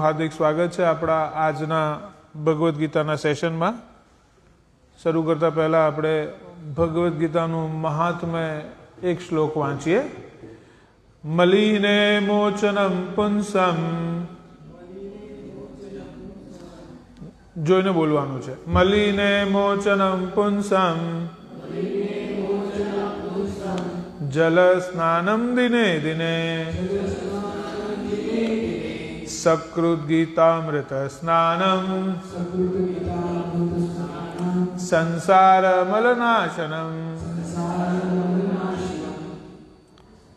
હાર્દિક સ્વાગત છે આપણા આજના ભગવદ્ ગીતાના સેશનમાં. શરૂ કરતા પહેલા આપણે ભગવદ્ ગીતાનું મહાત્મ્ય એક શ્લોક વાંચીએ. મલિને મોચનમ પુંસમ, જોઈને બોલવાનું છે. મલિને મોચનમ પુંસમ જલ સ્નાનમ દિને દિને સકૃત ગીતામૃત સ્નાનમ સંસાર મલનાશનમ.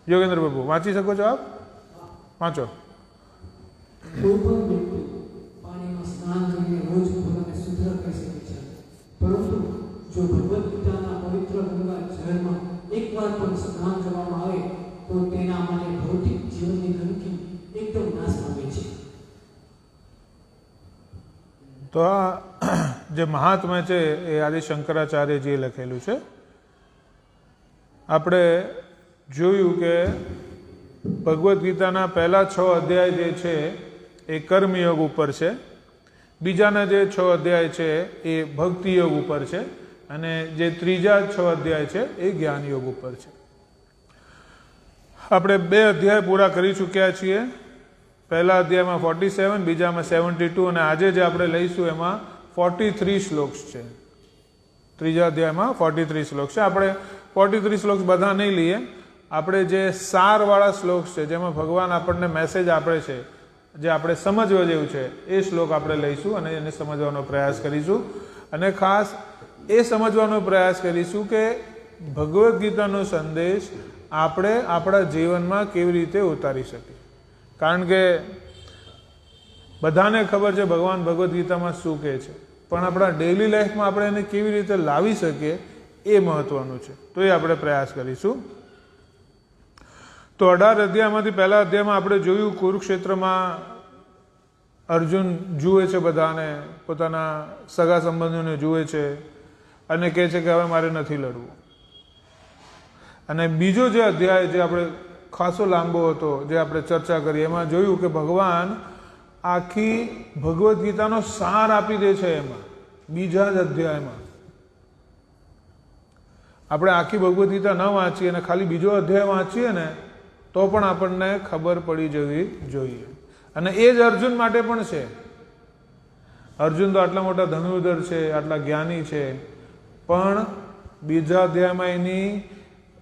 યોગેન્દ્ર બાબુ વાંચી શકો છો આપ? વાંચો. પરંતુ જો ભગવદ ગીતાના પવિત્ર ગંગા જળમાં એકવાર પણ સ્નાન કરવામાં આવે તો તેના માટે ભૌતિક જીવનની ગંદકી એકદમ નાશ પામે છે. તો આ જે મહાત્મ્ય છે એ આદિ શંકરાચાર્યજીએ લખેલું છે. આપણે જોયું કે ભગવદ્ ગીતાના પહેલા 6 અધ્યાય જે છે એ કર્મયોગ ઉપર છે. બીજાના જે 6 અધ્યાય છે એ ભક્તિ યોગ ઉપર છે અને જે ત્રીજા 6 અધ્યાય છે એ જ્ઞાન યોગ ઉપર છે. આપણે 2 અધ્યાય પૂરા કરી ચૂક્યા છીએ. પહેલા અધ્યાયમાં 47, બીજામાં 72 અને આજે જે આપણે લઈશું એમાં 43 શ્લોક્સ છે. ત્રીજા અધ્યાયમાં 43 શ્લોક છે. આપણે 43 શ્લોક્સ બધા નહીં લઈએ. આપણે જે સારવાળા શ્લોક્સ છે જેમાં ભગવાન આપણને મેસેજ આપે છે, જે આપણે સમજવા જેવું છે, એ શ્લોક આપણે લઈશું અને એને સમજવાનો પ્રયાસ કરીશું. અને ખાસ એ સમજવાનો પ્રયાસ કરીશું કે ભગવદ્ ગીતાનો સંદેશ આપણે આપણા જીવનમાં કેવી રીતે ઉતારી શકીએ. કારણ કે બધાને ખબર છે ભગવાન ભગવદ્ ગીતામાં શું કહે છે, પણ આપણા ડેઇલી લાઈફમાં આપણે એને કેવી રીતે લાવી શકીએ એ મહત્વનું છે. તો એ આપણે પ્રયાસ કરીશું. તો 18 અધ્યાયમાંથી પહેલા અધ્યાયમાં આપણે જોયું કુરુક્ષેત્રમાં અર્જુન જુએ છે બધાને, પોતાના સગા સંબંધીઓને જુએ છે અને કહે છે કે હવે મારે નથી લડવું. અને બીજો જે અધ્યાય જે આપણે ખાસો લાંબો હતો, જે આપણે ચર્ચા કરી, એમાં જોયું કે ભગવાન આખી ભગવદ્ ગીતાનો સાર આપી દે છે. એમાં બીજા જ અધ્યાયમાં આપણે આખી ભગવદ્ ગીતા ન વાંચીએ અને ખાલી બીજો અધ્યાય વાંચીએ ને તો પણ આપણને ખબર પડી જવી જોઈએ. અને એ જ અર્જુન માટે પણ છે. અર્જુન તો આટલા મોટા ધનુર્ધર છે, આટલા જ્ઞાની છે, પણ બીજા અધ્યાયમાં એની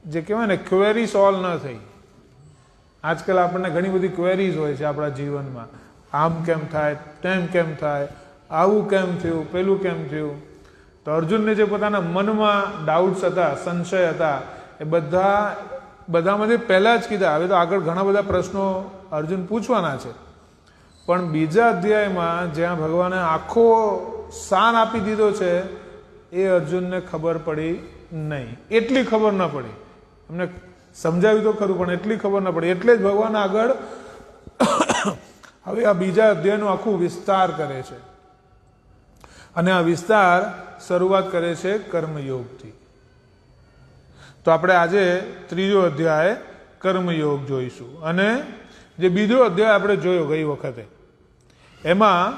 જે કહેવાય ને ક્વેરી સોલ્વ ન થઈ. આજકાલ આપણને ઘણી બધી ક્વેરીઝ હોય છે આપણા જીવનમાં. આમ કેમ થાય, તેમ કેમ થાય, આવું કેમ થયું, પેલું કેમ થયું. તો અર્જુનને જે પોતાના મનમાં ડાઉટ્સ હતા, સંશય હતા, એ બધામાંથી પહેલાં જ કીધા. હવે તો આગળ ઘણા બધા પ્રશ્નો અર્જુન પૂછવાના છે, પણ બીજા અધ્યાયમાં જ્યાં ભગવાને આખો સાર આપી દીધો છે એ અર્જુનને ખબર પડી નહીં. એટલી ખબર ન પડી. એમને સમજાવ્યું તો ખરું, પણ એટલી ખબર ન પડી. એટલે જ ભગવાન આગળ હવે આ બીજા અધ્યાયનું આખું વિસ્તાર કરે છે. અને આ વિસ્તાર શરૂઆત કરે છે કર્મયોગથી. તો આપણે આજે ત્રીજો અધ્યાય કર્મયોગ જોઈશું. અને જે બીજો અધ્યાય આપણે જોયો ગઈ વખતે, એમાં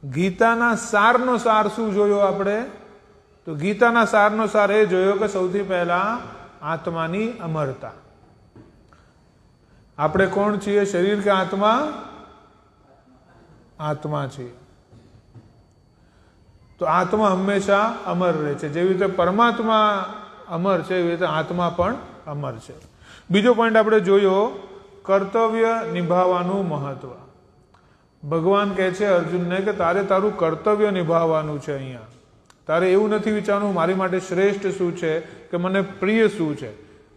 ગીતાના સારનો સાર શું જોયો આપણે? તો ગીતાના સારનો સાર એ જોયો કે સૌથી પહેલા આત્માની અમરતા. આપણે કોણ છીએ? શરીર કે આત્મા? આત્મા છીએ. તો આત્મા હંમેશા અમર રહે છે. જેવી રીતે પરમાત્મા અમર છે એવી રીતે આત્મા પણ અમર છે. બીજો પોઈન્ટ આપણે જોયો કર્તવ્ય નિભાવવાનું મહત્વ. ભગવાન કહે છે અર્જુનને કે તારે તારું કર્તવ્ય નિભાવવાનું છે. અહીંયા તારે એવું નથી વિચારવું મારી માટે શ્રેષ્ઠ શું છે કે મને પ્રિય શું છે.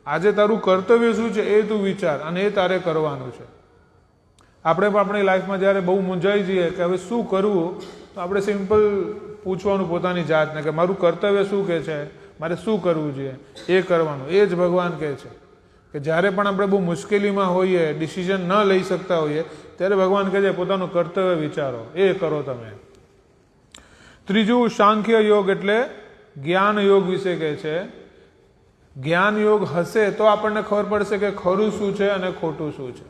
આજે તારું કર્તવ્ય શું છે એ તું વિચાર અને એ તારે કરવાનું છે. આપણે પણ આપણી લાઈફમાં જ્યારે બહુ મૂંઝાઈ જઈએ કે હવે શું કરવું, તો આપણે સિમ્પલ પૂછવાનું પોતાની જાતને કે મારું કર્તવ્ય શું કહે છે, મારે શું કરવું જોઈએ, એ કરવાનું. એ જ ભગવાન કહે છે કે જ્યારે પણ આપણે બહુ મુશ્કેલીમાં હોઈએ, ડિસિઝન ન લઈ શકતા હોઈએ, ત્યારે ભગવાન કહે છે પોતાનું કર્તવ્ય વિચારો, એ કરો તમે. ત્રીજું સાંખ્ય યોગ એટલે જ્ઞાન યોગ વિશે કહે છે. જ્ઞાન યોગ હશે તો આપણને ખબર પડશે કે ખરું શું છે અને ખોટું શું છે.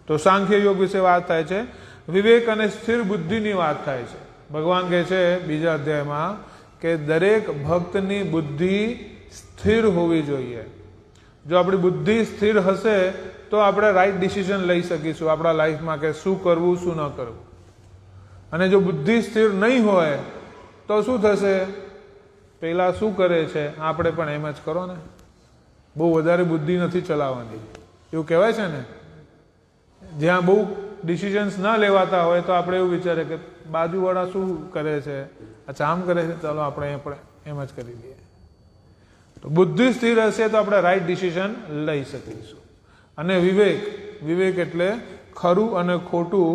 તો તો સાંખ્ય યોગ વિશે વાત થાય છે, વિવેક અને સ્થિર બુદ્ધિની વાત થાય છે. ભગવાન કહે છે બીજા અધ્યાયમાં કે દરેક ભક્તની બુદ્ધિ સ્થિર હોવી જોઈએ. જો આપણી બુદ્ધિ સ્થિર હશે તો આપણે રાઈટ ડિસિઝન લઈ શકીશું આપણા લાઈફમાં કે શું કરવું શું ન કરવું. અને જો બુદ્ધિ સ્થિર નહીં હોય તો શું થશે? પેલા શું કરે છે આપણે પણ એમ જ કરો ને. બહુ વધારે બુદ્ધિ નથી ચલાવવાની, એવું કહેવાય છે ને. જ્યાં બહુ ડિસિઝન્સ ના લેવાતા હોય તો આપણે એવું વિચારે કે બાજુવાળા શું કરે છે, અચ્છા આમ કરે છે, ચાલો આપણે એમ જ કરી દઈએ. તો બુદ્ધિ સ્થિર હશે તો આપણે રાઈટ ડિસિઝન લઈ શકીશું. અને વિવેક એટલે ખરું અને ખોટું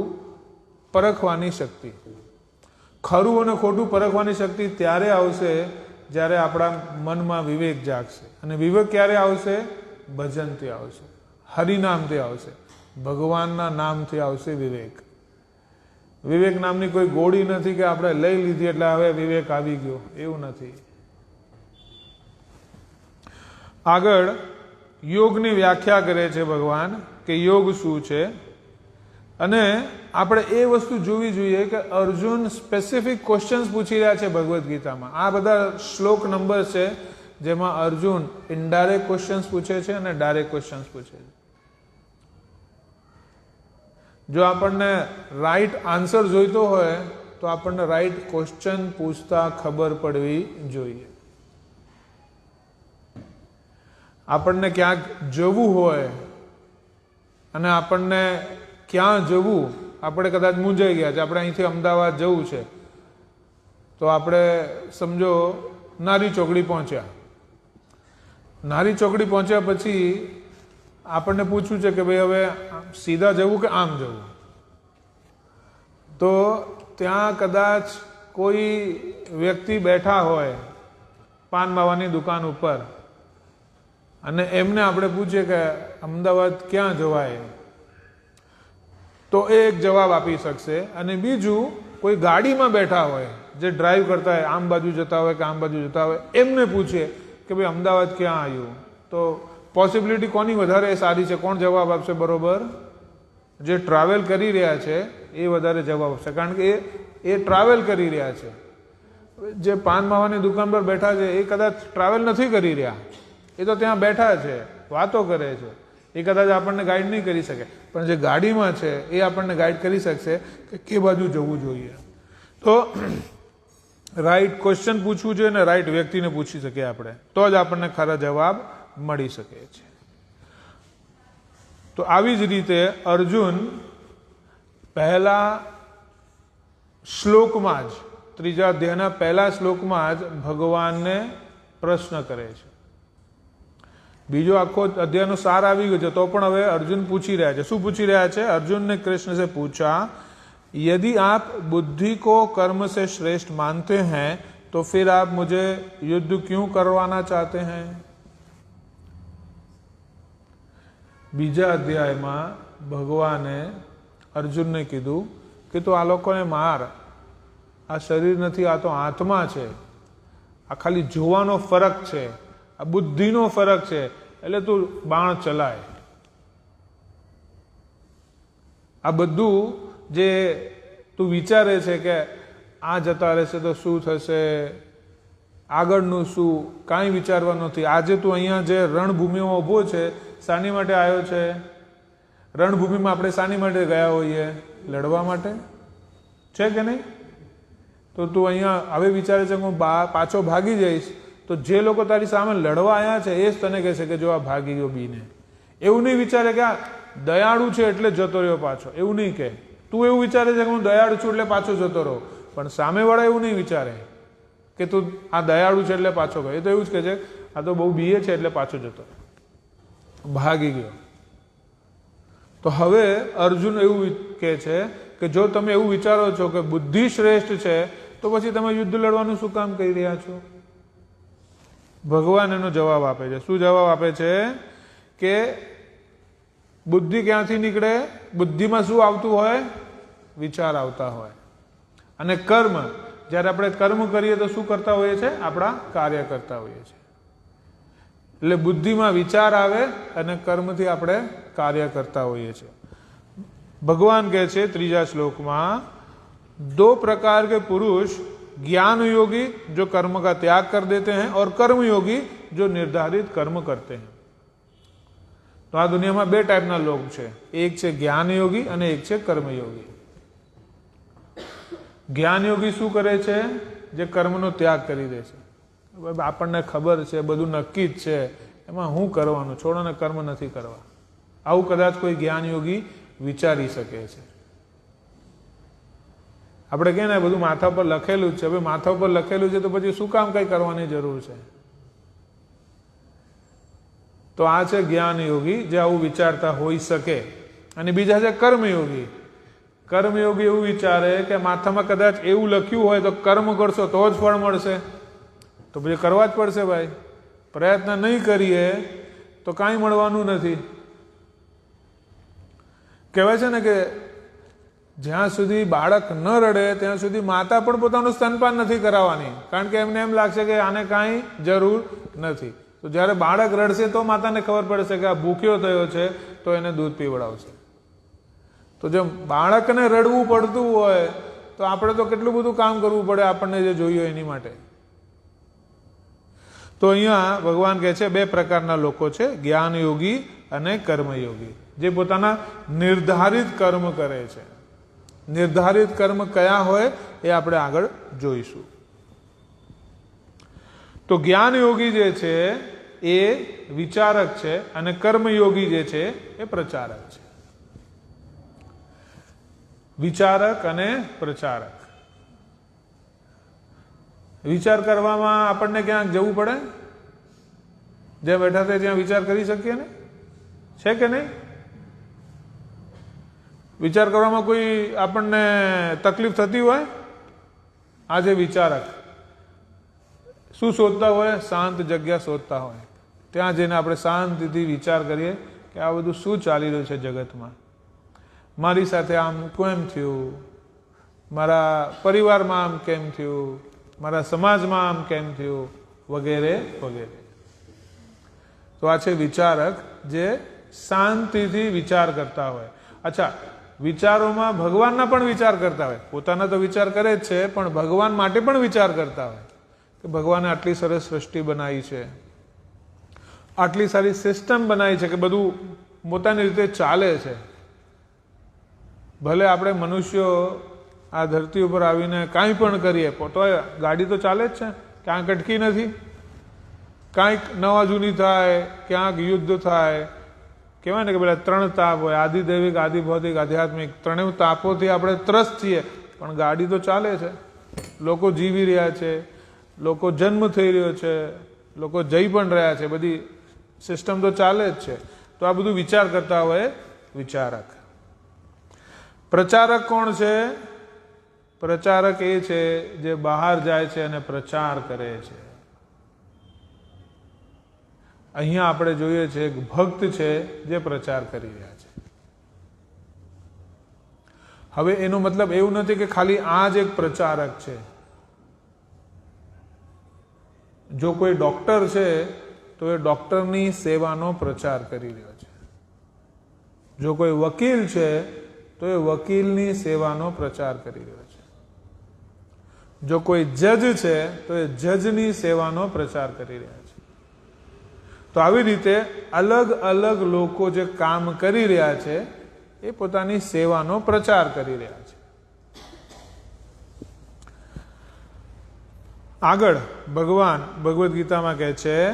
પરખવાની શક્તિ. ખરું અને ખોટું પરખવાની શક્તિ ત્યારે આવશે જ્યારે આપણા મનમાં વિવેક જાગશે. અને વિવેક ક્યારે આવશે? ભજનથી આવશે, હરિનામથી આવશે, ભગવાનના નામથી આવશે વિવેક. વિવેક નામની કોઈ ગોળી નથી કે આપણે લઈ લીધી એટલે હવે વિવેક આવી ગયો, એવું નથી. આગળ યોગની વ્યાખ્યા કરે છે ભગવાન કે યોગ શું છે. અને આપણે એ વસ્તુ જોવી જોઈએ કે અર્જુન સ્પેસિફિક ક્વેશ્ચન્સ પૂછી રહ્યા છે ભગવદ્ ગીતામાં. આ બધા શ્લોક નંબર છે જેમાં અર્જુન ઇનડાયરેક્ટ ક્વેશ્ચન્સ પૂછે છે અને ડાયરેક્ટ ક્વેશ્ચન્સ પૂછે છે. જો આપણને રાઈટ આન્સર જોઈતો હોય તો આપણને રાઈટ ક્વેશ્ચન પૂછતા ખબર પડવી જોઈએ. આપણને ક્યાંક જવું હોય અને આપણને ક્યાં જવું, આપણે કદાચ મૂંઝાઈ ગયા છે, આપણે અહીંથી અમદાવાદ જવું છે, તો આપણે સમજો નારી ચોકડી પહોંચ્યા. નારી ચોકડી પહોંચ્યા પછી આપણને પૂછવું છે કે ભાઈ હવે સીધા જવું કે આમ જવું. તો ત્યાં કદાચ કોઈ વ્યક્તિ બેઠા હોય પાન માવાની દુકાન ઉપર અને એમને આપણે પૂછીએ કે અમદાવાદ ક્યાં જવાય, તો એ એક જવાબ આપી શકશે. અને બીજું કોઈ ગાડીમાં બેઠા હોય જે ડ્રાઈવ કરતા હોય, આમ બાજુ જતા હોય કે આમ બાજુ જતા હોય, એમને પૂછીએ કે ભાઈ અમદાવાદ ક્યાં આવ્યું, તો પોસિબિલિટી કોની વધારે સારી છે? કોણ જવાબ આપશે બરોબર? જે ટ્રાવેલ કરી રહ્યા છે એ વધારે જવાબ આપશે, કારણ કે એ ટ્રાવેલ કરી રહ્યા છે. જે પાન માવાની દુકાન પર બેઠા છે એ કદાચ ટ્રાવેલ નથી કરી રહ્યા, એ તો ત્યાં બેઠા છે, વાતો કરે છે, એ કદાચ આપણને ગાઈડ નહીં કરી શકે. પણ જે ગાડીમાં છે એ આપણને ગાઈડ કરી શકશે કે કે બાજુ જવું જોઈએ. તો રાઈટ ક્વેશ્ચન પૂછવું જોઈએ અને રાઈટ વ્યક્તિને પૂછી શકીએ આપણે, તો જ આપણને ખરા જવાબ મળી શકે છે. તો આવી જ રીતે અર્જુન પહેલા શ્લોકમાં જ, ત્રીજા અધ્યાયના પહેલા શ્લોકમાં જ ભગવાનને પ્રશ્ન કરે છે. બીજો આખો અધ્યાયનો સાર આવી ગયો છે તો પણ હવે અર્જુન પૂછી રહ્યા છે. શું પૂછી રહ્યા છે? અર્जुन ने कृष्ण से पूछा, यदि आप बुद्धि को कर्म से श्रेष्ठ मानते हैं तो फिर आप मुझे युद्ध क्यों करवाना चाहते हैं? બીજા અધ્યાયમાં ભગવાને અર્જુનને કીધું કે તું આ લોકોને માર, આ શરીર નથી, આ તો આત્મા છે, આ ખાલી જોવાનો ફરક છે, આ બુદ્ધિનો ફરક છે, એટલે તું બાણ ચલાય. આ બધું જે તું વિચારે છે કે આ જતા રહેશે તો શું થશે, આગળનું શું, કાંઈ વિચારવાનું નથી. આજે તું અહીંયા જે રણભૂમિમાં ઊભો છે શાની માટે આવ્યો છે? રણભૂમિમાં આપણે શાની માટે ગયા હોઈએ? લડવા માટે, છે કે નહીં? તો તું અહીંયા હવે વિચારે છે કે હું પાછો ભાગી જઈશ, તો જે લોકો તારી સામે લડવા આવ્યા છે એ જ તને કહેશે કે જો આ ભાગી ગયો બીને. એવું નહીં વિચારે કે આ દયાળુ છે એટલે જતો રહ્યો પાછો, એવું નહીં કહે. તું એવું વિચારે છે કે હું દયાળુ છું એટલે પાછો જતો રહો, પણ સામેવાળા એવું નહીં વિચારે કે તું આ દયાળુ છે એટલે પાછો ગયો. એ તો એવું જ કહે છે આ તો બહુ બીએ છે એટલે પાછો જતો ભાગી ગયો. તો હવે અર્જુન એવું કહે છે કે જો તમે એવું વિચારો છો કે બુદ્ધિ શ્રેષ્ઠ છે તો પછી તમે યુદ્ધ લડવાનું શું કામ કરી રહ્યા છો? ભગવાન એનો જવાબ આપે છે. શું જવાબ આપે છે? કે બુદ્ધિ ક્યાંથી નીકળે? બુદ્ધિમાં શું આવતું હોય? વિચાર આવતા હોય. અને કર્મ, જ્યારે આપણે કર્મ કરીએ તો શું કરતા હોઈએ છીએ? આપણા કાર્ય કરતા હોઈએ છીએ. એટલે બુદ્ધિમાં વિચાર આવે અને કર્મથી આપણે કાર્ય કરતા હોઈએ છીએ. भगवान कहे छे त्रीजा श्लोक में, दो प्रकार के पुरुष, ज्ञान योगी जो कर्म का त्याग कर देते हैं और कर्म योगी जो निर्धारित कर्म करते हैं। तो आ दुनिया में बे टाइपना लोग छे, एक छे ज्ञान योगी અને એક છે કર્મયોગી। જ્ઞાન યોગી શું કરે છે? જે કર્મનો ત્યાગ કરી દે છે। આપણને ખબર છે, બધું નક્કી જ છે, એમાં હું કરવાનું, છોડો ને, કર્મ નથી કરવા, આવું કદાચ કોઈ જ્ઞાન યોગી વિચારી શકે છે। આપણે કહે ને બધું માથા પર લખેલું જ છે, હવે માથા પર લખેલું છે તો પછી શું કામ કઈ કરવાની જરૂર છે? તો આ છે જ્ઞાન યોગી જે આવું વિચારતા હોઈ શકે। અને બીજા છે કર્મયોગી। કર્મયોગી એવું વિચારે કે માથામાં કદાચ એવું લખ્યું હોય તો કર્મ કરશો તો જ ફળ મળશે, તો પછી કરવા જ પડશે ભાઈ, પ્રયત્ન નહીં કરીએ તો કાંઈ મળવાનું નથી। કહેવાય છે ને કે જ્યાં સુધી બાળક ન રડે ત્યાં સુધી માતા પણ પોતાનું સ્તનપાન નથી કરાવવાની, કારણ કે એમને એમ લાગશે કે આને કાંઈ જરૂર નથી। તો જ્યારે બાળક રડશે તો માતાને ખબર પડશે કે આ ભૂખ્યો થયો છે, તો એને દૂધ પીવડાવશે। તો જો બાળકને રડવું પડતું હોય તો આપણે તો કેટલું બધું કામ કરવું પડે આપણને જે જોઈએ એની માટે। તો અહીંયા ભગવાન કહે છે બે પ્રકારના લોકો છે, જ્ઞાન યોગી અને કર્મયોગી, જે પોતાના નિર્ધારિત કર્મ કરે છે। નિર્ધારિત કર્મ કયા હોય એ આપણે આગળ જોઈશું। તો જ્ઞાન યોગી જે છે એ વિચારક છે અને કર્મયોગી જે છે એ પ્રચારક છે। વિચારક અને પ્રચારક। વિચાર કરવામાં આપણને ક્યાંક જવું પડે? જ્યાં બેઠા છે ત્યાં વિચાર કરી શકીએ ને? છે કે નહીં? વિચાર કરવામાં કોઈ આપણને તકલીફ થતી હોય? આજે વિચારક શું શોધતા હોય? શાંત જગ્યા શોધતા હોય, ત્યાં જઈને આપણે શાંતિથી વિચાર કરીએ કે આ બધું શું ચાલી રહ્યું છે જગતમાં, મારી સાથે આમ કેમ થયું, મારા પરિવારમાં આમ કેમ થયું, મારા સમાજમાં આમ કેમ થયું, વગેરે વગેરે। તો આ છે વિચારક જે શાંતિથી વિચાર કરતા હોય। અચ્છા, વિચારોમાં ભગવાનના પણ વિચાર કરતા હોય, પોતાના તો વિચાર કરે જ છે પણ ભગવાન માટે પણ વિચાર કરતા હોય કે ભગવાને આટલી સરસ સૃષ્ટિ બનાવી છે, આટલી સારી સિસ્ટમ બનાવી છે કે બધું પોતાની રીતે ચાલે છે। ભલે આપણે મનુષ્યો આ ધરતી ઉપર આવીને કાંઈ પણ કરીએ તો ગાડી તો ચાલે જ છે, ક્યાંક અટકી નથી, કાંઈક નવા જૂની થાય, ક્યાંક યુદ્ધ થાય। કહેવાય ને કે પેલા ત્રણ તાપ હોય, આદિદૈવિક, આદિભૌતિક, આધ્યાત્મિક, ત્રણેય તાપોથી આપણે ત્રસ્ત છીએ, પણ ગાડી તો ચાલે છે, લોકો જીવી રહ્યા છે, લોકો જન્મ થઈ રહ્યો છે, લોકો જઈ પણ રહ્યા છે, બધી સિસ્ટમ તો ચાલે જ છે। તો આ બધું વિચાર કરતા હોય વિચારક। પ્રચારક કોણ છે? પ્રચારક એ છે જે બહાર જાય છે અને પ્રચાર કરે છે। અહીંયા આપણે જોઈએ છે એક ભક્ત છે જે પ્રચાર કરી રહ્યા છે। હવે એનો મતલબ એવું નથી કે ખાલી આ જ એક પ્રચારક છે। જો કોઈ ડોક્ટર છે તો એ ડોક્ટરની સેવાનો પ્રચાર કરી રહ્યો છે, જો કોઈ વકીલ છે તો એ વકીલની સેવાનો પ્રચાર કરી રહ્યો છે, જો કોઈ જજ છે તો એ જજની સેવાનો પ્રચાર કરી રહ્યા છે। તો આવી રીતે અલગ અલગ લોકો જે કામ કરી રહ્યા છે એ પોતાની સેવાનો પ્રચાર કરી રહ્યા છે। આગળ भगवान भगवत गीता में कहते हैं,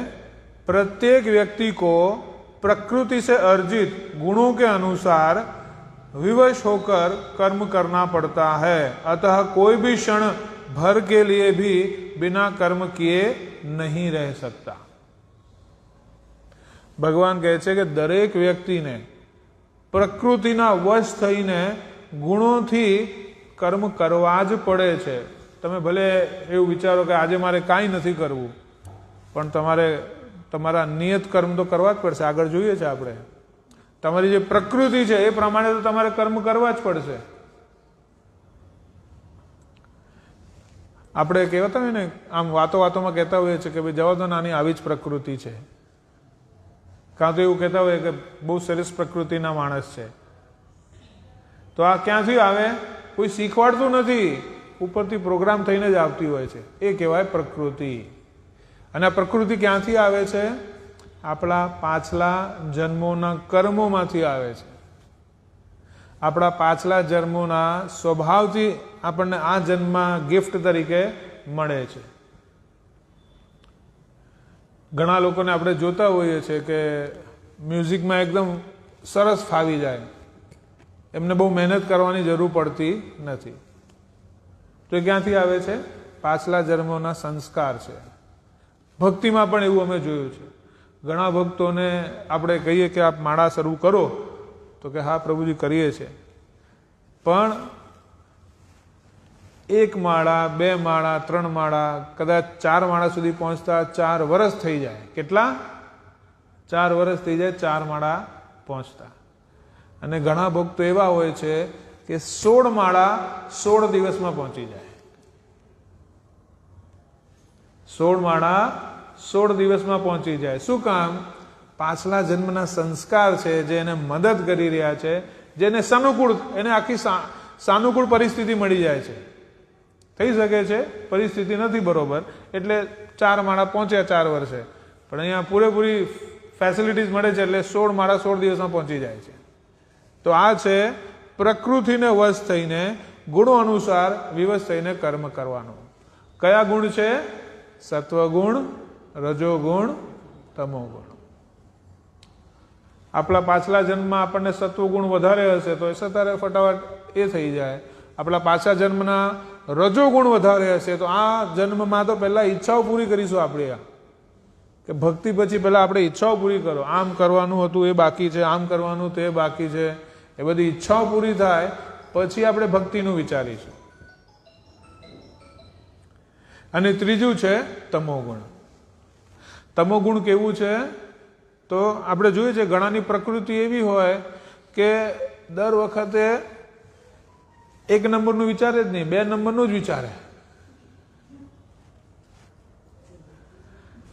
प्रत्येक व्यक्ति को प्रकृति से अर्जित गुणों के अनुसार विवश होकर कर्म करना पड़ता है, अतः कोई भी क्षण भर के लिए भी बिना कर्म किए नहीं रह सकता। भगवान કહે છે કે દરેક વ્યક્તિને પ્રકૃતિના વશ થઈને ગુણોથી કર્મ કરવા જ પડે છે। તમે ભલે એવું વિચારો કે આજે મારે કાંઈ નથી કરવું, પણ તમારે તમારા નિયત કર્મ તો કરવા જ પડશે। આગળ જોઈએ છે આપણે, તમારી જે પ્રકૃતિ છે એ પ્રમાણે તો તમારે કર્મ કરવા જ પડશે। આપણે કહેતા હોય ને, આમ વાતો વાતોમાં કહેતા હોઈએ છીએ કે ભાઈ જવા દો, નાની આવી જ પ્રકૃતિ છે, કાં તો એવું કહેતા હોય કે બહુ સરસ પ્રકૃતિના માણસ છે, તો આ ક્યાંથી આવે? કોઈ શીખવાડતું નથી, ઉપરથી પ્રોગ્રામ થઈને જ આવતી હોય છે. એ કહેવાય પ્રકૃતિ. અને આ પ્રકૃતિ ક્યાંથી આવે છે? આપણા પાછલા જન્મોના કર્મોમાંથી આવે છે. આપણા પાછલા જન્મોના સ્વભાવથી આપણને આ જન્મમાં ગિફ્ટ તરીકે મળે છે. ઘણા લોકોને આપણે જોતા હોઈએ છીએ કે મ્યુઝિકમાં એકદમ સરસ ફાવી જાય, એમને બહુ મહેનત કરવાની જરૂર પડતી નથી. તો એ ક્યાંથી આવે છે? પાછલા જન્મોના સંસ્કાર છે. ભક્તિમાં પણ એવું અમે જોયું છે. ઘણા ભક્તોને આપણે કહીએ કે આપ માળા શરૂ કરો, તો કે હા પ્રભુજી કરીએ છીએ, પણ 1 માળા 2 માળા 3 માળા કદાચ 4 માળા સુધી પહોંચતા 4 વર્ષ થઈ જાય. કેટલા? 4 વર્ષ થઈ જાય 4 માળા પહોંચતા. અને ઘણા ભક્તો એવા હોય છે કે 16 માળા 16 દિવસમાં પહોંચી જાય. 16 માળા 16 દિવસમાં પહોંચી જાય. શું કામ? પાછલા જન્મના સંસ્કાર છે જે એને મદદ કરી રહ્યા છે, જેને સાનુકૂળ, એને આખી સાનુકૂળ પરિસ્થિતિ મળી જાય છે. થઈ શકે છે પરિસ્થિતિ નથી બરોબર, એટલે 4 માળા પહોંચ્યા 4 વર્ષે, પણ અહીંયા પૂરેપૂરી ફેસિલિટીઝ મળે છે એટલે 16 માળા 16 દિવસમાં પહોંચી જાય છે. તો આ છે પ્રકૃતિને વશ થઈને, ગુણો અનુસાર વિવશ થઈને કર્મ કરવાનું. કયા ગુણ છે? સત્વગુણ, રજોગુણ, તમોગુણ. આપણા પાછલા જન્મમાં આપણને સત્વગુણ વધારે હશે તો એ સતારે ફટાફટ એ થઈ જાય. આપણા પાછલા જન્મના રજોગુણ વધારે હશે તો આ જન્મમાં તો પહેલા ઈચ્છાઓ પૂરી કરીશું આપણે, કે ભક્તિ પછી પહેલા આપણે ઈચ્છાઓ પૂરી કરો. આમ કરવાનું હતું એ બાકી છે, આમ કરવાનું તે બાકી છે, એ બધી ઈચ્છાઓ પૂરી થાય પછી આપણે ભક્તિનું વિચારીશું. અને ત્રીજું છે તમોગુણ. તમોગુણ કેવું છે? તો આપણે જોઈએ છે ઘણાની પ્રકૃતિ એવી હોય કે દર વખતે 1 નંબરનું વિચારે જ નહીં, 2 નંબરનું જ વિચારે.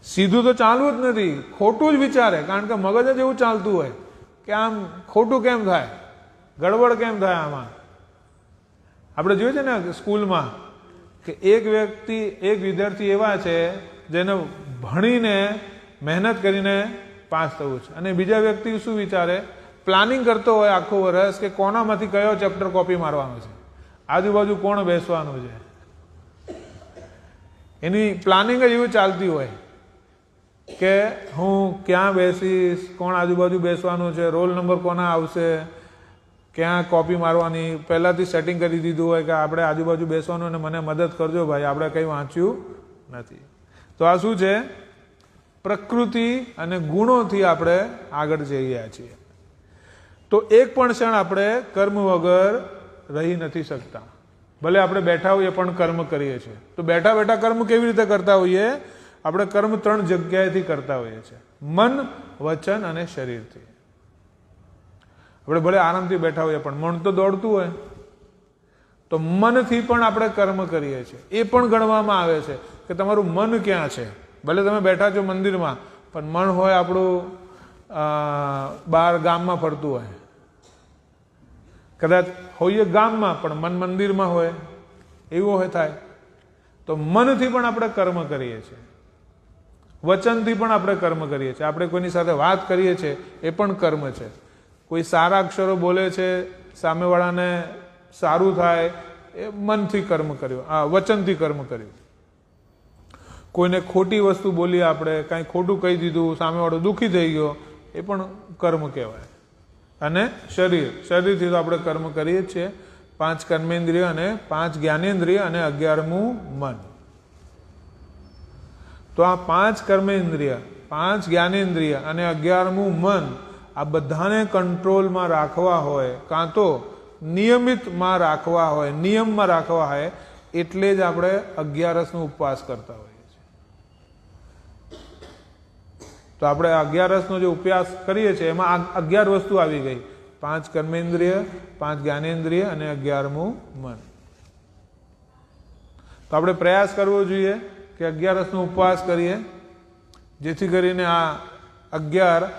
સીધું તો ચાલવું જ નથી, ખોટું જ વિચારે, કારણ કે મગજ જ એવું ચાલતું હોય કે આમ ખોટું કેમ થાય, ગડબડ કેમ થાય આમાં. આપણે જોઈએ છે ને સ્કૂલમાં કે એક વિદ્યાર્થી એવા છે જેને ભણીને મહેનત કરીને પાસ થવું છે, અને બીજા વ્યક્તિ શું વિચારે? પ્લાનિંગ કરતો હોય આખું વર્ષ કે કોનામાંથી કયો ચેપ્ટર કોપી મારવાનો છે, આજુબાજુ કોણ બેસવાનું છે, એની પ્લાનિંગ જ એવી ચાલતી હોય કે હું ક્યાં બેસીશ, કોણ આજુબાજુ બેસવાનું છે, રોલ નંબર કોના આવશે, ક્યાં કોપી મારવાની, પહેલાંથી સેટિંગ કરી દીધું હોય કે આપણે આજુબાજુ બેસવાનું અને મને મદદ કરજો ભાઈ, આપણે કંઈ વાંચ્યું નથી. તો આ શું છે? પ્રકૃતિ અને ગુણોથી આપણે આગળ જઈ રહ્યા છીએ. તો એક પણ ક્ષણ આપણે કર્મ વગર રહી નથી શકતા. ભલે આપણે બેઠા હોઈએ પણ કર્મ કરીએ છીએ. તો બેઠા બેઠા કર્મ કેવી રીતે કરતા હોઈએ? આપણે કર્મ 3 જગ્યાએથી કરતા હોઈએ છીએ: મન, વચન અને શરીરથી. આપણે ભલે આરામથી બેઠા હોઈએ પણ મન તો દોડતું હોય, તો મનથી પણ આપણે કર્મ કરીએ છીએ. એ પણ ગણવામાં આવે છે કે તમારું મન ક્યાં છે. ભલે તમે બેઠા છો મંદિરમાં પણ મન હોય આપણું બહાર ગામમાં ફરતું હોય, કદાચ હોઈએ ગામમાં પણ મન મંદિરમાં હોય, એવું હોય થાય. તો મનથી પણ આપણે કર્મ કરીએ છીએ, વચનથી પણ આપણે કર્મ કરીએ છીએ. આપણે કોઈની સાથે વાત કરીએ છીએ એ પણ કર્મ છે. કોઈ સારા અક્ષરો બોલે છે, સામેવાળાને સારું થાય, એ મનથી કર્મ કર્યું, વચનથી કર્મ કર્યું. કોઈને ખોટી વસ્તુ બોલી, આપણે કાંઈ ખોટું કહી દીધું, સામેવાળો દુઃખી થઈ ગયો, એ પણ કર્મ કહેવાય. અને શરીરથી તો આપણે કર્મ કરીએ જ છીએ. 5 કર્મેન્દ્રિય અને 5 જ્ઞાનેન્દ્રિય અને 11મું મન. તો આ 5 કર્મેન્દ્રિય, 5 જ્ઞાનેન્દ્રિય અને 11મું મન, આ બધાને કંટ્રોલમાં રાખવા હોય, કાં તો નિયમિતમાં રાખવા હોય, નિયમમાં રાખવા હોય, એટલે જ આપણે 11રસનો ઉપવાસ કરતા હોઈએ છીએ. તો આપણે 11રસનો જે ઉપવાસ કરીએ છીએ એમાં 11 વસ્તુ આવી ગઈ: 5 કર્મેન્દ્રિય, 5 જ્ઞાનેન્દ્રિય અને 11મું મન. તો આપણે પ્રયાસ કરવો જોઈએ કે 11રસનો ઉપવાસ કરીએ, જેથી કરીને આ 11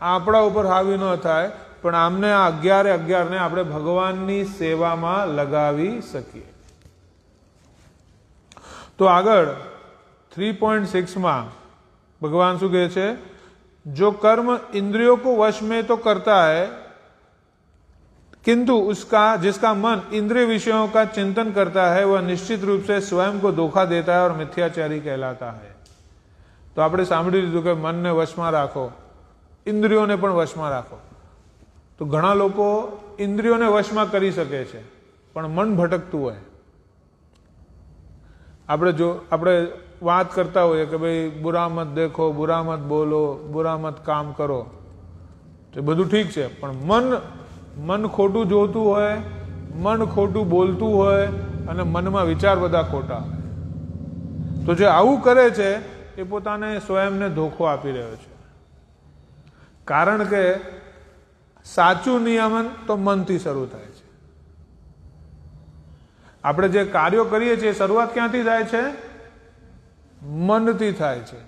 આપણા ઉપર હાવી ન થાય, પણ આમને આ 11 ને આપણે ભગવાનની સેવામાં લગાવી શકીએ. તો આગળ 3.6 માં भगवान શું કહે છે? जो कर्म इंद्रियों को वश में तो करता है, किंतु उसका जिसका मन इंद्रिय विषयों का चिंतन करता है वह निश्चित रूप से स्वयं को धोखा देता है और मिथ्याचारी कहलाता है. तो આપણે સાંભળી લીધું કે મનને વશમાં રાખો, ઇન્દ્રિયોને પણ વશમાં રાખો. તો ઘણા લોકો ઇન્દ્રિયોને વશમાં કરી શકે છે પણ મન ભટકતું હોય. આપણે વાત કરતા હોઈએ કે ભાઈ બુરા મત દેખો, બુરા મત બોલો, બુરા મત કામ કરો, તો બધું ઠીક છે, પણ મન ખોટું જોતું હોય, મન ખોટું બોલતું હોય અને મનમાં વિચાર બધા ખોટા હોય, તો જે આવું કરે છે એ પોતાને સ્વયંને ધોખો આપી રહ્યો છે. કારણ કે સાચું નિયમન તો મનથી શરૂ થાય છે. આપણે જે કાર્યો કરીએ છીએ શરૂઆત ક્યાંથી થાય છે? મનથી થાય છે.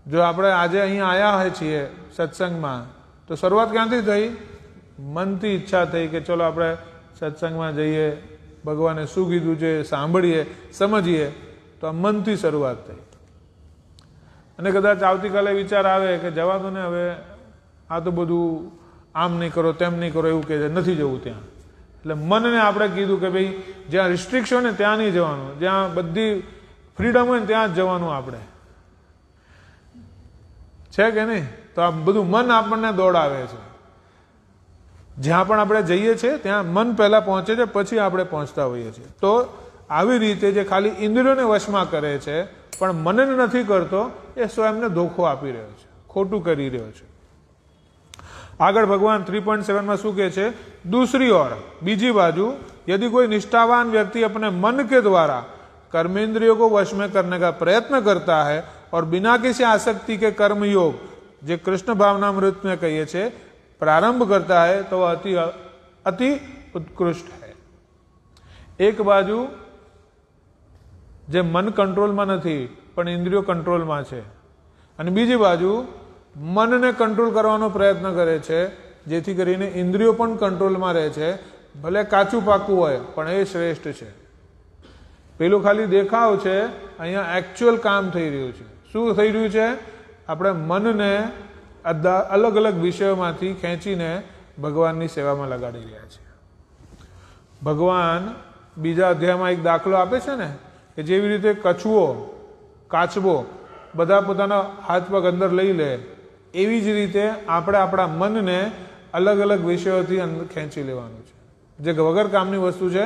જો આપણે આજે અહીંયા આવ્યા છીએ સત્સંગમાં, તો શરૂઆત ક્યાંથી થઈ? મનથી ઈચ્છા થઈ કે ચલો આપણે સત્સંગમાં જઈએ, ભગવાને શું કીધું છે સાંભળીએ, સમજીએ. તો આ મનથી શરૂઆત થઈ. અને કદાચ આવતીકાલે વિચાર આવે કે જવા દો ને, હવે આ તો બધું આમ નહીં કરો, તેમ નહીં કરો, એવું કહે છે, નથી જવું ત્યાં. એટલે મનને આપણે કીધું કે ભાઈ જ્યાં રિસ્ટ્રિક્શન હોય ત્યાં નહીં જવાનું, જ્યાં બધી ફ્રીડમ હોય ને ત્યાં જ જવાનું આપણે, છે કે નહીં? તો આ બધું મન આપણને દોડાવે છે. જ્યાં પણ આપણે જઈએ છીએ ત્યાં મન પહેલા પહોંચે છે, પછી આપણે પહોંચતા હોઈએ છીએ. તો આવી રીતે જે ખાલી ઇન્દ્રિયોને વશમાં કરે છે પણ મનને નથી કરતો, એ સ્વયંને ધોખો આપી રહ્યો છે, ખોટું કરી રહ્યો છે. આગળ ભગવાન 3.7 में શું કહે છે? दूसरी ओर, બીજી બાજુ, यदि कोई निष्ठावान व्यक्ति अपने मन के द्वारा कर्मेंद्रियों को वश में करने का प्रयत्न करता है और बिना किसी आसक्ति के कर्म योग, जो कृष्ण भावनामृत में कहिए छे, प्रारंभ करता है, तो अति उत्कृष्ट है. एक बाजू જે મન કંટ્રોલમાં નથી પણ ઇન્દ્રિયો કંટ્રોલમાં છે, અને બીજી બાજુ મનને કંટ્રોલ કરવાનો પ્રયત્ન કરે છે જેથી કરીને ઇન્દ્રિયો પણ કંટ્રોલમાં રહે છે. ભલે કાચું પાકું હોય પણ એ શ્રેષ્ઠ છે. પેલું ખાલી દેખાવ છે, અહીંયા એકચ્યુઅલ કામ થઈ રહ્યું છે. શું થઈ રહ્યું છે? આપણે મનને અલગ અલગ વિષયોમાંથી ખેંચીને ભગવાનની સેવામાં લગાડી રહ્યા છીએ. ભગવાન બીજા અધ્યાયમાં એક દાખલો આપે છે ને, કે જેવી રીતે કછુઓ, કાચબો બધા પોતાના હાથ પગ અંદર લઈ લે, એવી જ રીતે આપણે આપણા મનને અલગ અલગ વિષયોથી અંદર ખેંચી લેવાનું છે. જે વગર કામની વસ્તુ છે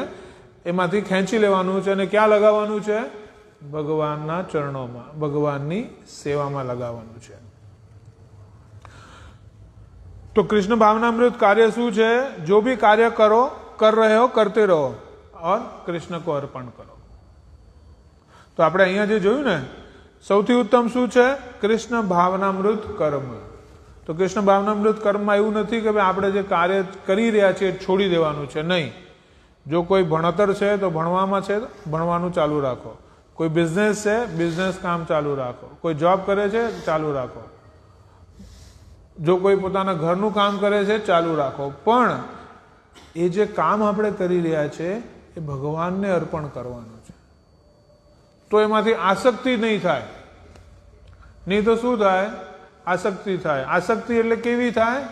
એમાંથી ખેંચી લેવાનું છે અને ક્યાં લગાવવાનું છે? ભગવાનના ચરણોમાં, ભગવાનની સેવામાં લગાવવાનું છે. તો કૃષ્ણ ભાવનામૃત કાર્ય શું છે? જો ભી કાર્ય કરો, કર રહે હો, કરતે રહો और કૃષ્ણ કો અર્પણ કરો. તો આપણે અહીંયા જે જોયું ને, સૌથી ઉત્તમ શું છે? કૃષ્ણ ભાવનામૃત કર્મ. તો કૃષ્ણ ભાવનામૃત કર્મમાં એવું નથી કે ભાઈ આપણે જે કાર્ય કરી રહ્યા છીએ છોડી દેવાનું છે, નહીં. જો કોઈ ભણતર છે તો ભણવામાં છે, ભણવાનું ચાલુ રાખો. કોઈ બિઝનેસ છે, બિઝનેસ કામ ચાલુ રાખો. કોઈ જોબ કરે છે, ચાલુ રાખો. જો કોઈ પોતાના ઘરનું કામ કરે છે, ચાલુ રાખો. પણ એ જે કામ આપણે કરી રહ્યા છે એ ભગવાનને અર્પણ કરવાનું છે. તો એમાંથી આસક્તિ નહીં થાય. નહીં તો શું થાય? આસક્તિ થાય. આસક્તિ એટલે કેવી થાય?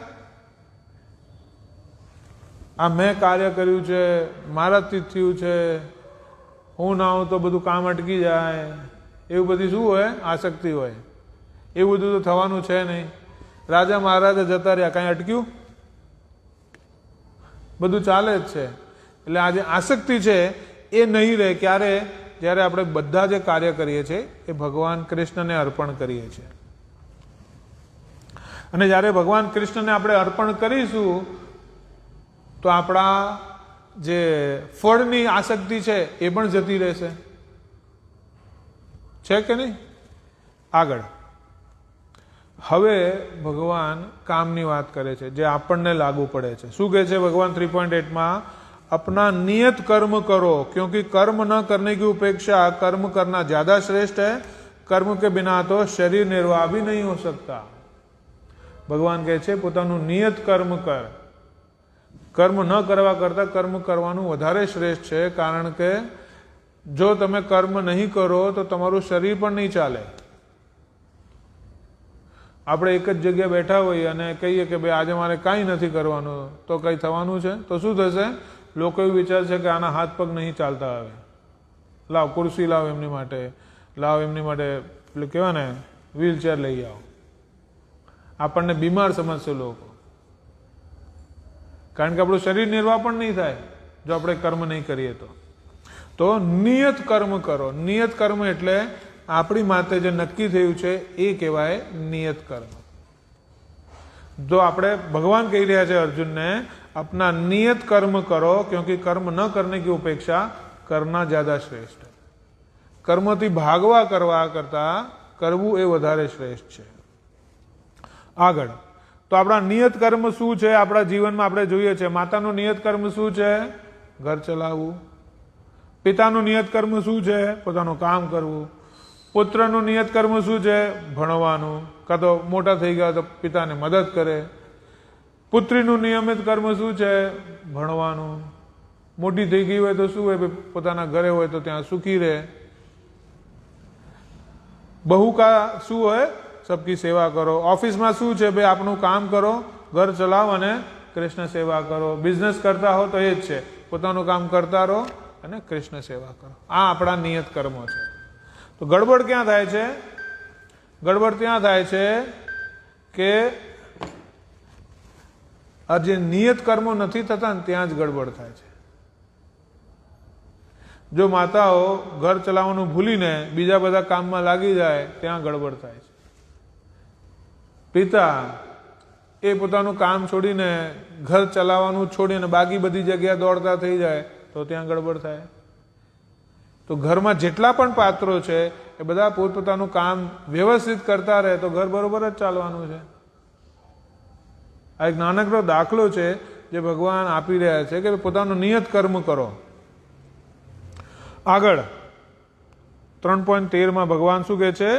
આ મેં કાર્ય કર્યું છે, મારાથી થયું છે, હું ના હોઉં તો બધું કામ અટકી જાય, એવું બધી શું હોય? આસક્તિ હોય. એવું બધું તો થવાનું છે નહીં. રાજા મહારાજા જતા રહ્યા, કાંઈ અટક્યું? બધું ચાલે જ છે. એટલે આ જે આસક્તિ છે એ નહીં રહે. ક્યારે? જ્યારે આપણે બધા જે કાર્ય કરીએ છીએ એ ભગવાન કૃષ્ણને અર્પણ કરીએ છીએ. અને જ્યારે ભગવાન કૃષ્ણને આપણે અર્પણ કરીશું તો આપણા જે ફળની આસક્તિ છે એ પણ જતી રહેશે. છે કે નહીં? આગળ હવે ભગવાન કામની વાત કરે છે જે આપણને લાગુ પડે છે. શું કહે છે ભગવાન 3.8 માં? अपना नियत कर्म करो, क्योंकि कर्म न करने की उपेक्षा कर्म करना ज्यादा श्रेष्ठ है. कर्म के बिना तो शरीर निर्वाह भी नहीं हो सकता. ભગવાન કહે છે પોતાનું નિયત કર્મ કર. કર્મ ન કરવા કરતાં કર્મ કરવાનું વધારે શ્રેષ્ઠ છે, કારણ કે જો તમે કર્મ નહીં કરો તો તમારું શરીર પણ નહીં ચાલે. આપણે એક જ જગ્યાએ બેઠા હોઈએ અને કહીએ કે ભાઈ આજે મારે કાંઈ નથી કરવાનું, તો કંઈ થવાનું છે? તો શું થશે? લોકો એવું વિચારશે કે આના હાથ પગ નહીં ચાલતા, હવે લાવ ખુરશી લાવ એમની માટે, લાવ એમની માટે એટલે કહેવાય ને વ્હીલચેર લઈ આવો. આપણને બીમાર સમજશે લોકો, કારણ કે આપણું શરીર નિર્વાહ પણ નહીં થાય જો આપણે કર્મ નહીં કરીએ તો નિયત કર્મ કરો. નિયત કર્મ એટલે આપણી માટે જે નક્કી થયું છે એ કહેવાય નિયત કર્મ. જો આપણે ભગવાન કહી રહ્યા છે અર્જુનને अपना नियत कर्म करो, क्योंकि कर्म न करने की उपेक्षा करना ज्यादा श्रेष्ठ है. कर्मથી ભાગવા કરવા કરતા કરવું એ વધારે શ્રેષ્ઠ છે. આગળ તો આપણા નિયત કર્મ શું છે? આપણા જીવનમાં આપણે જોઈએ છે માતાનું નિયત કર્મ શું છે? ઘર ચલાવવું. પિતાનું નિયત કર્મ શું છે? પોતાનું કામ કરવું. પુત્રનું નિયત કર્મ શું છે? ભણવાનું, કાં તો મોટા થઈ ગયા તો પિતાને મદદ કરે. પુત્રીનું નિયમિત કર્મ શું છે? ભણવાનું. મોટી થઈ ગઈ હોય તો શું હોય? પોતાના ઘરે હોય તો ત્યાં સુખી રહે. બહુ કા શું હોય? સબકી સેવા કરો. ઓફિસમાં શું છે? ભાઈ આપણું કામ કરો, ઘર ચલાવો અને કૃષ્ણ સેવા કરો. બિઝનેસ કરતા હો તો એ જ છે, પોતાનું કામ કરતા રહો અને કૃષ્ણ સેવા કરો. આ આપણા નિયત કર્મો છે. તો ગડબડ ક્યાં થાય છે? ગડબડ ત્યાં થાય છે કે આ જે નિયત કર્મો નથી થતા ને ત્યાં જ ગડબડ થાય છે. જો માતાઓ ઘર ચલાવવાનું ભૂલીને બીજા બધા કામમાં લાગી જાય ત્યાં ગડબડ થાય છે. પિતા એ પોતાનું કામ છોડીને ઘર ચલાવવાનું છોડીને બાકી બધી જગ્યા દોડતા થઈ જાય તો ત્યાં ગડબડ થાય. તો ઘરમાં જેટલા પણ પાત્રો છે એ બધા પોતપોતાનું કામ વ્યવસ્થિત કરતા રહે તો ઘર બરોબર જ ચાલવાનું છે. આ એક નાનકડો દાખલો છે જે ભગવાન આપી રહ્યા છે કે પોતાનું નિયત કર્મ કરો. આગળ 3.13 ભગવાન શું કહે છે?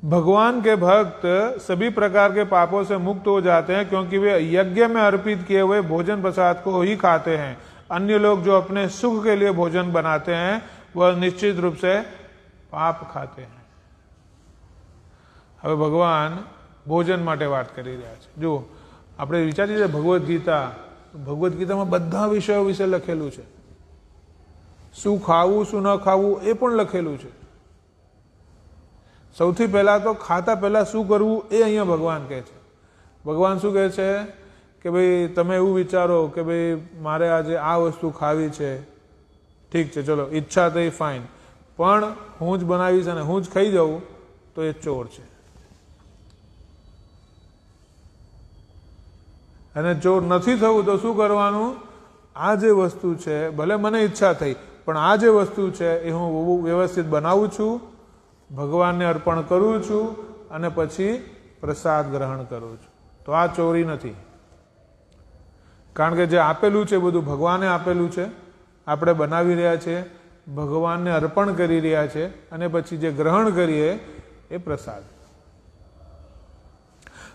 भगवान के भक्त सभी प्रकार के पापों से मुक्त हो जाते हैं, क्योंकि वे यज्ञ में अर्पित किए हुए भोजन प्रसाद को ही खाते हैं. अन्य लोग जो अपने सुख के लिए भोजन बनाते हैं वह निश्चित रूप से पाप खाते हैं. હવે ભગવાન ભોજન માટે વાત કરી રહ્યા છે. જો આપણે વિચારીએ ભગવદ્ ગીતામાં બધા વિષયો વિશે લખેલું છે. શું ખાવું શું ન ખાવું એ પણ લખેલું છે. સૌથી પહેલા તો ખાતા પહેલા શું કરવું એ અહીંયા ભગવાન કહે છે. ભગવાન શું કહે છે કે ભાઈ તમે એવું વિચારો કે ભાઈ મારે આજે આ વસ્તુ ખાવી છે, ઠીક છે, ચલો ઈચ્છા થઈ ફાઇન, પણ હું જ બનાવીશ અને હું જ ખાઈ જાઉં તો એ ચોર છે. અને ચોર નથી થવું તો શું કરવાનું? આ જે વસ્તુ છે ભલે મને ઈચ્છા થઈ પણ આ જે વસ્તુ છે એ હું વ્યવસ્થિત બનાવું છું, ભગવાનને અર્પણ કરું છું અને પછી પ્રસાદ ગ્રહણ કરું છું. તો આ ચોરી નથી, કારણ કે જે આપેલું છે બધું ભગવાને આપેલું છે, આપણે બનાવી રહ્યા છીએ, ભગવાનને અર્પણ કરી રહ્યા છે અને પછી જે ગ્રહણ કરીએ એ પ્રસાદ.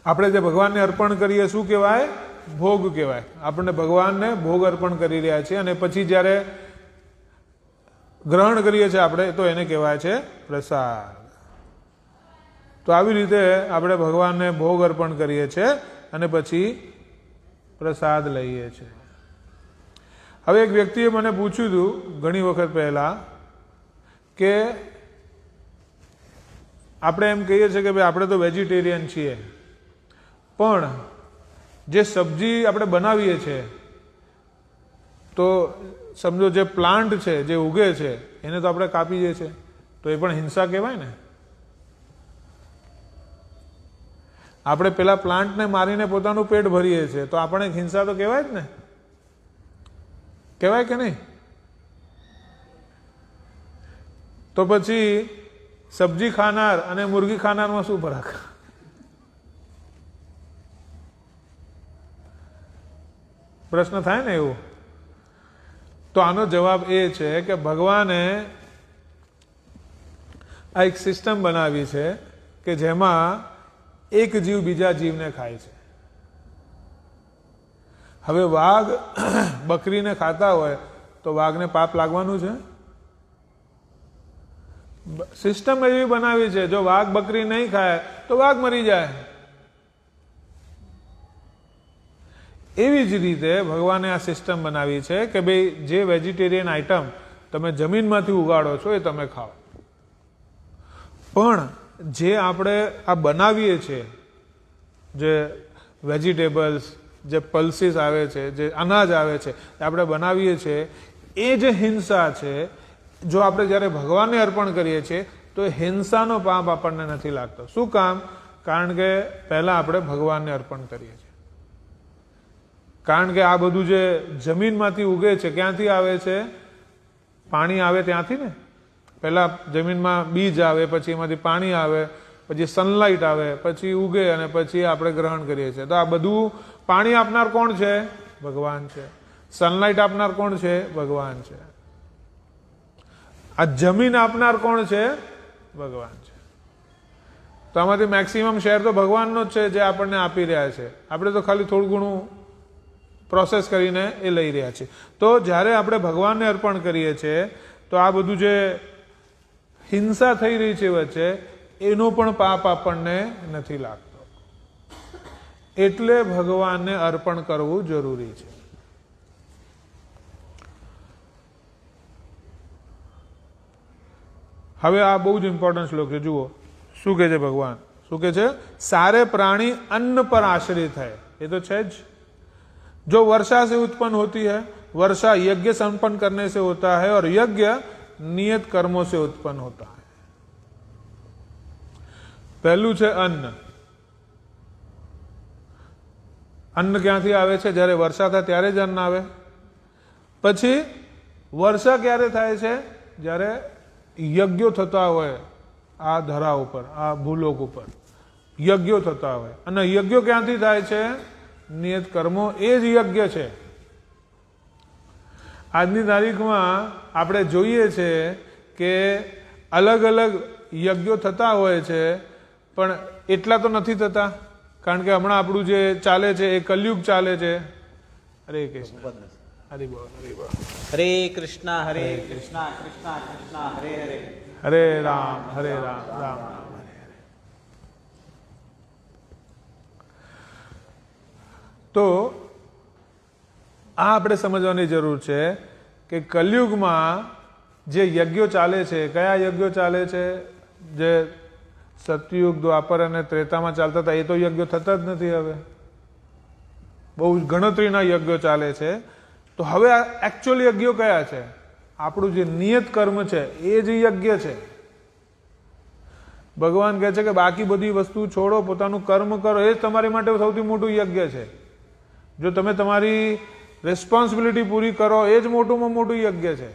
આપણે જે ભગવાનને અર્પણ કરીએ શું કહેવાય? ભોગ કહેવાય. આપણને ભગવાનને ભોગ અર્પણ કરી રહ્યા છીએ અને પછી જ્યારે ગ્રહણ કરીએ છીએ આપણે તો એને કહેવાય છે પ્રસાદ. તો આવી રીતે આપણે ભગવાનને ભોગ અર્પણ કરીએ છીએ અને પછી પ્રસાદ લઈએ છીએ. હવે એક વ્યક્તિએ મને પૂછ્યું હતું ઘણી વખત પહેલા કે આપણે એમ કહીએ છીએ કે ભાઈ આપણે તો વેજીટેરિયન છીએ, પણ જે સબ્જી આપણે બનાવીએ છીએ તો સમજો જે પ્લાન્ટ છે જે ઉગે છે એને તો આપણે કાપી દઈએ છીએ, તો એ પણ હિંસા કહેવાય ને? આપણે પેલા પ્લાન્ટને મારીને પોતાનું પેટ ભરીએ છીએ તો આપણે હિંસા તો કહેવાય જ ને? કહેવાય કે નહીં? તો પછી સબ્જી ખાનાર અને મુર્ગી ખાનારમાં શું ફરક? પ્રશ્ન થાય ને એવું. તો આનો જવાબ એ છે કે ભગવાને આ એક સિસ્ટમ બનાવી છે કે જેમાં એક જીવ બીજા જીવને ખાય છે. હવે વાઘ બકરીને ખાતા હોય તો વાઘને પાપ લાગવાનું છે? સિસ્ટમ એવી બનાવી છે, જો વાઘ બકરી નહીં ખાય તો વાઘ મરી જાય. એવી જ રીતે ભગવાને આ સિસ્ટમ બનાવી છે કે ભાઈ જે વેજીટેરિયન આઈટમ તમે જમીનમાંથી ઉગાડો છો એ તમે ખાઓ, પણ જે આપણે આ બનાવીએ છીએ, જે વેજીટેબલ્સ, જે પલ્સીસ આવે છે, જે અનાજ આવે છે એ આપણે બનાવીએ છીએ, એ જે હિંસા છે, જો આપણે જ્યારે ભગવાનને અર્પણ કરીએ છીએ તો એ હિંસાનો પાપ આપણને નથી લાગતો. શું કામ? કારણ કે પહેલાં આપણે ભગવાનને અર્પણ કરીએ છીએ. કારણ કે આ બધું જે જમીનમાંથી ઉગે છે ક્યાંથી આવે છે? પાણી આવે ત્યાંથી ને. પહેલાં જમીનમાં બીજ આવે, પછી એમાંથી પાણી આવે, પછી સનલાઇટ આવે, પછી ઉગે અને પછી આપણે ગ્રહણ કરીએ છીએ. તો આ બધું પાણી આપનાર કોણ છે? ભગવાન છે. સનલાઇટ આપનાર કોણ છે? ભગવાન છે. આ જમીન આપનાર કોણ છે? ભગવાન છે. તો આમાંથી મેક્સિમમ શેર તો ભગવાનનો જ છે જે આપણને આપી રહ્યા છે. આપણે તો ખાલી થોડું ઘણું પ્રોસેસ કરીને એ લઈ રહ્યા છીએ. તો જ્યારે આપણે ભગવાનને અર્પણ કરીએ છીએ તો આ બધું જે હિંસા થઈ રહી છે વચ્ચે, એનો પણ પાપ આપણને નથી લાગતો. એટલે ભગવાનને અર્પણ કરવું જરૂરી છે. હવે આ બહુ જ ઇમ્પોર્ટન્ટ શ્લોક છે. જુઓ શું કહે છે ભગવાન. શું કહે છે? सारे प्राणी अन्न पर आश्रित है. ये तो है जो वर्षा से उत्पन्न होती है, वर्षा यज्ञ संपन्न करने से होता है और यज्ञ नियत कर्मों से उत्पन्न होता है. पहलू છે અન્ન. અન્ન ક્યાંથી આવે છે? જ્યારે વર્ષા થાય ત્યારે જ અન્ન આવે. પછી વર્ષા ક્યારે થાય છે? જ્યારે યજ્ઞો થતા હોય આ ધરા ઉપર, આ ભૂલોક ઉપર યજ્ઞો થતા હોય. અને યજ્ઞો ક્યાંથી થાય છે? નિયત કર્મો. એ જ યજ્ઞ છે. આજની તારીખમાં આપણે જોઈએ છે કે અલગ અલગ યજ્ઞો થતા હોય છે, પણ એટલા તો નથી થતા. કારણ કે હમણાં આપણું જે ચાલે છે એ કલયુગ ચાલે છે. હરે કૃષ્ણ. હરે બોલ. હરે બોલ. હરે કૃષ્ણ હરે કૃષ્ણ કૃષ્ણ કૃષ્ણ હરે હરે, હરે રામ હરે રામ રામ રામ હરે હરે. તો આ આપણે સમજવાની જરૂર છે કે કલયુગમાં જે યજ્ઞો ચાલે છે, કયા યજ્ઞો ચાલે છે? જે સતયુગ, દ્વાપર અને ત્રેતામાં ચાલતા હતા એ તો યજ્ઞો થતા જ નથી. હવે બહુ ગણતરીના યજ્ઞો ચાલે છે. તો હવે આ એકચ્યુઅલ યજ્ઞો કયા છે? આપણું જે નિયત કર્મ છે એ જ યજ્ઞ છે. ભગવાન કહે છે કે બાકી બધી વસ્તુ છોડો, પોતાનું કર્મ કરો, એ જ તમારી માટે સૌથી મોટું યજ્ઞ છે. જો તમે તમારી રિસ્પોન્સિબિલિટી પૂરી કરો એ જ મોટુંમાં મોટું યજ્ઞ છે.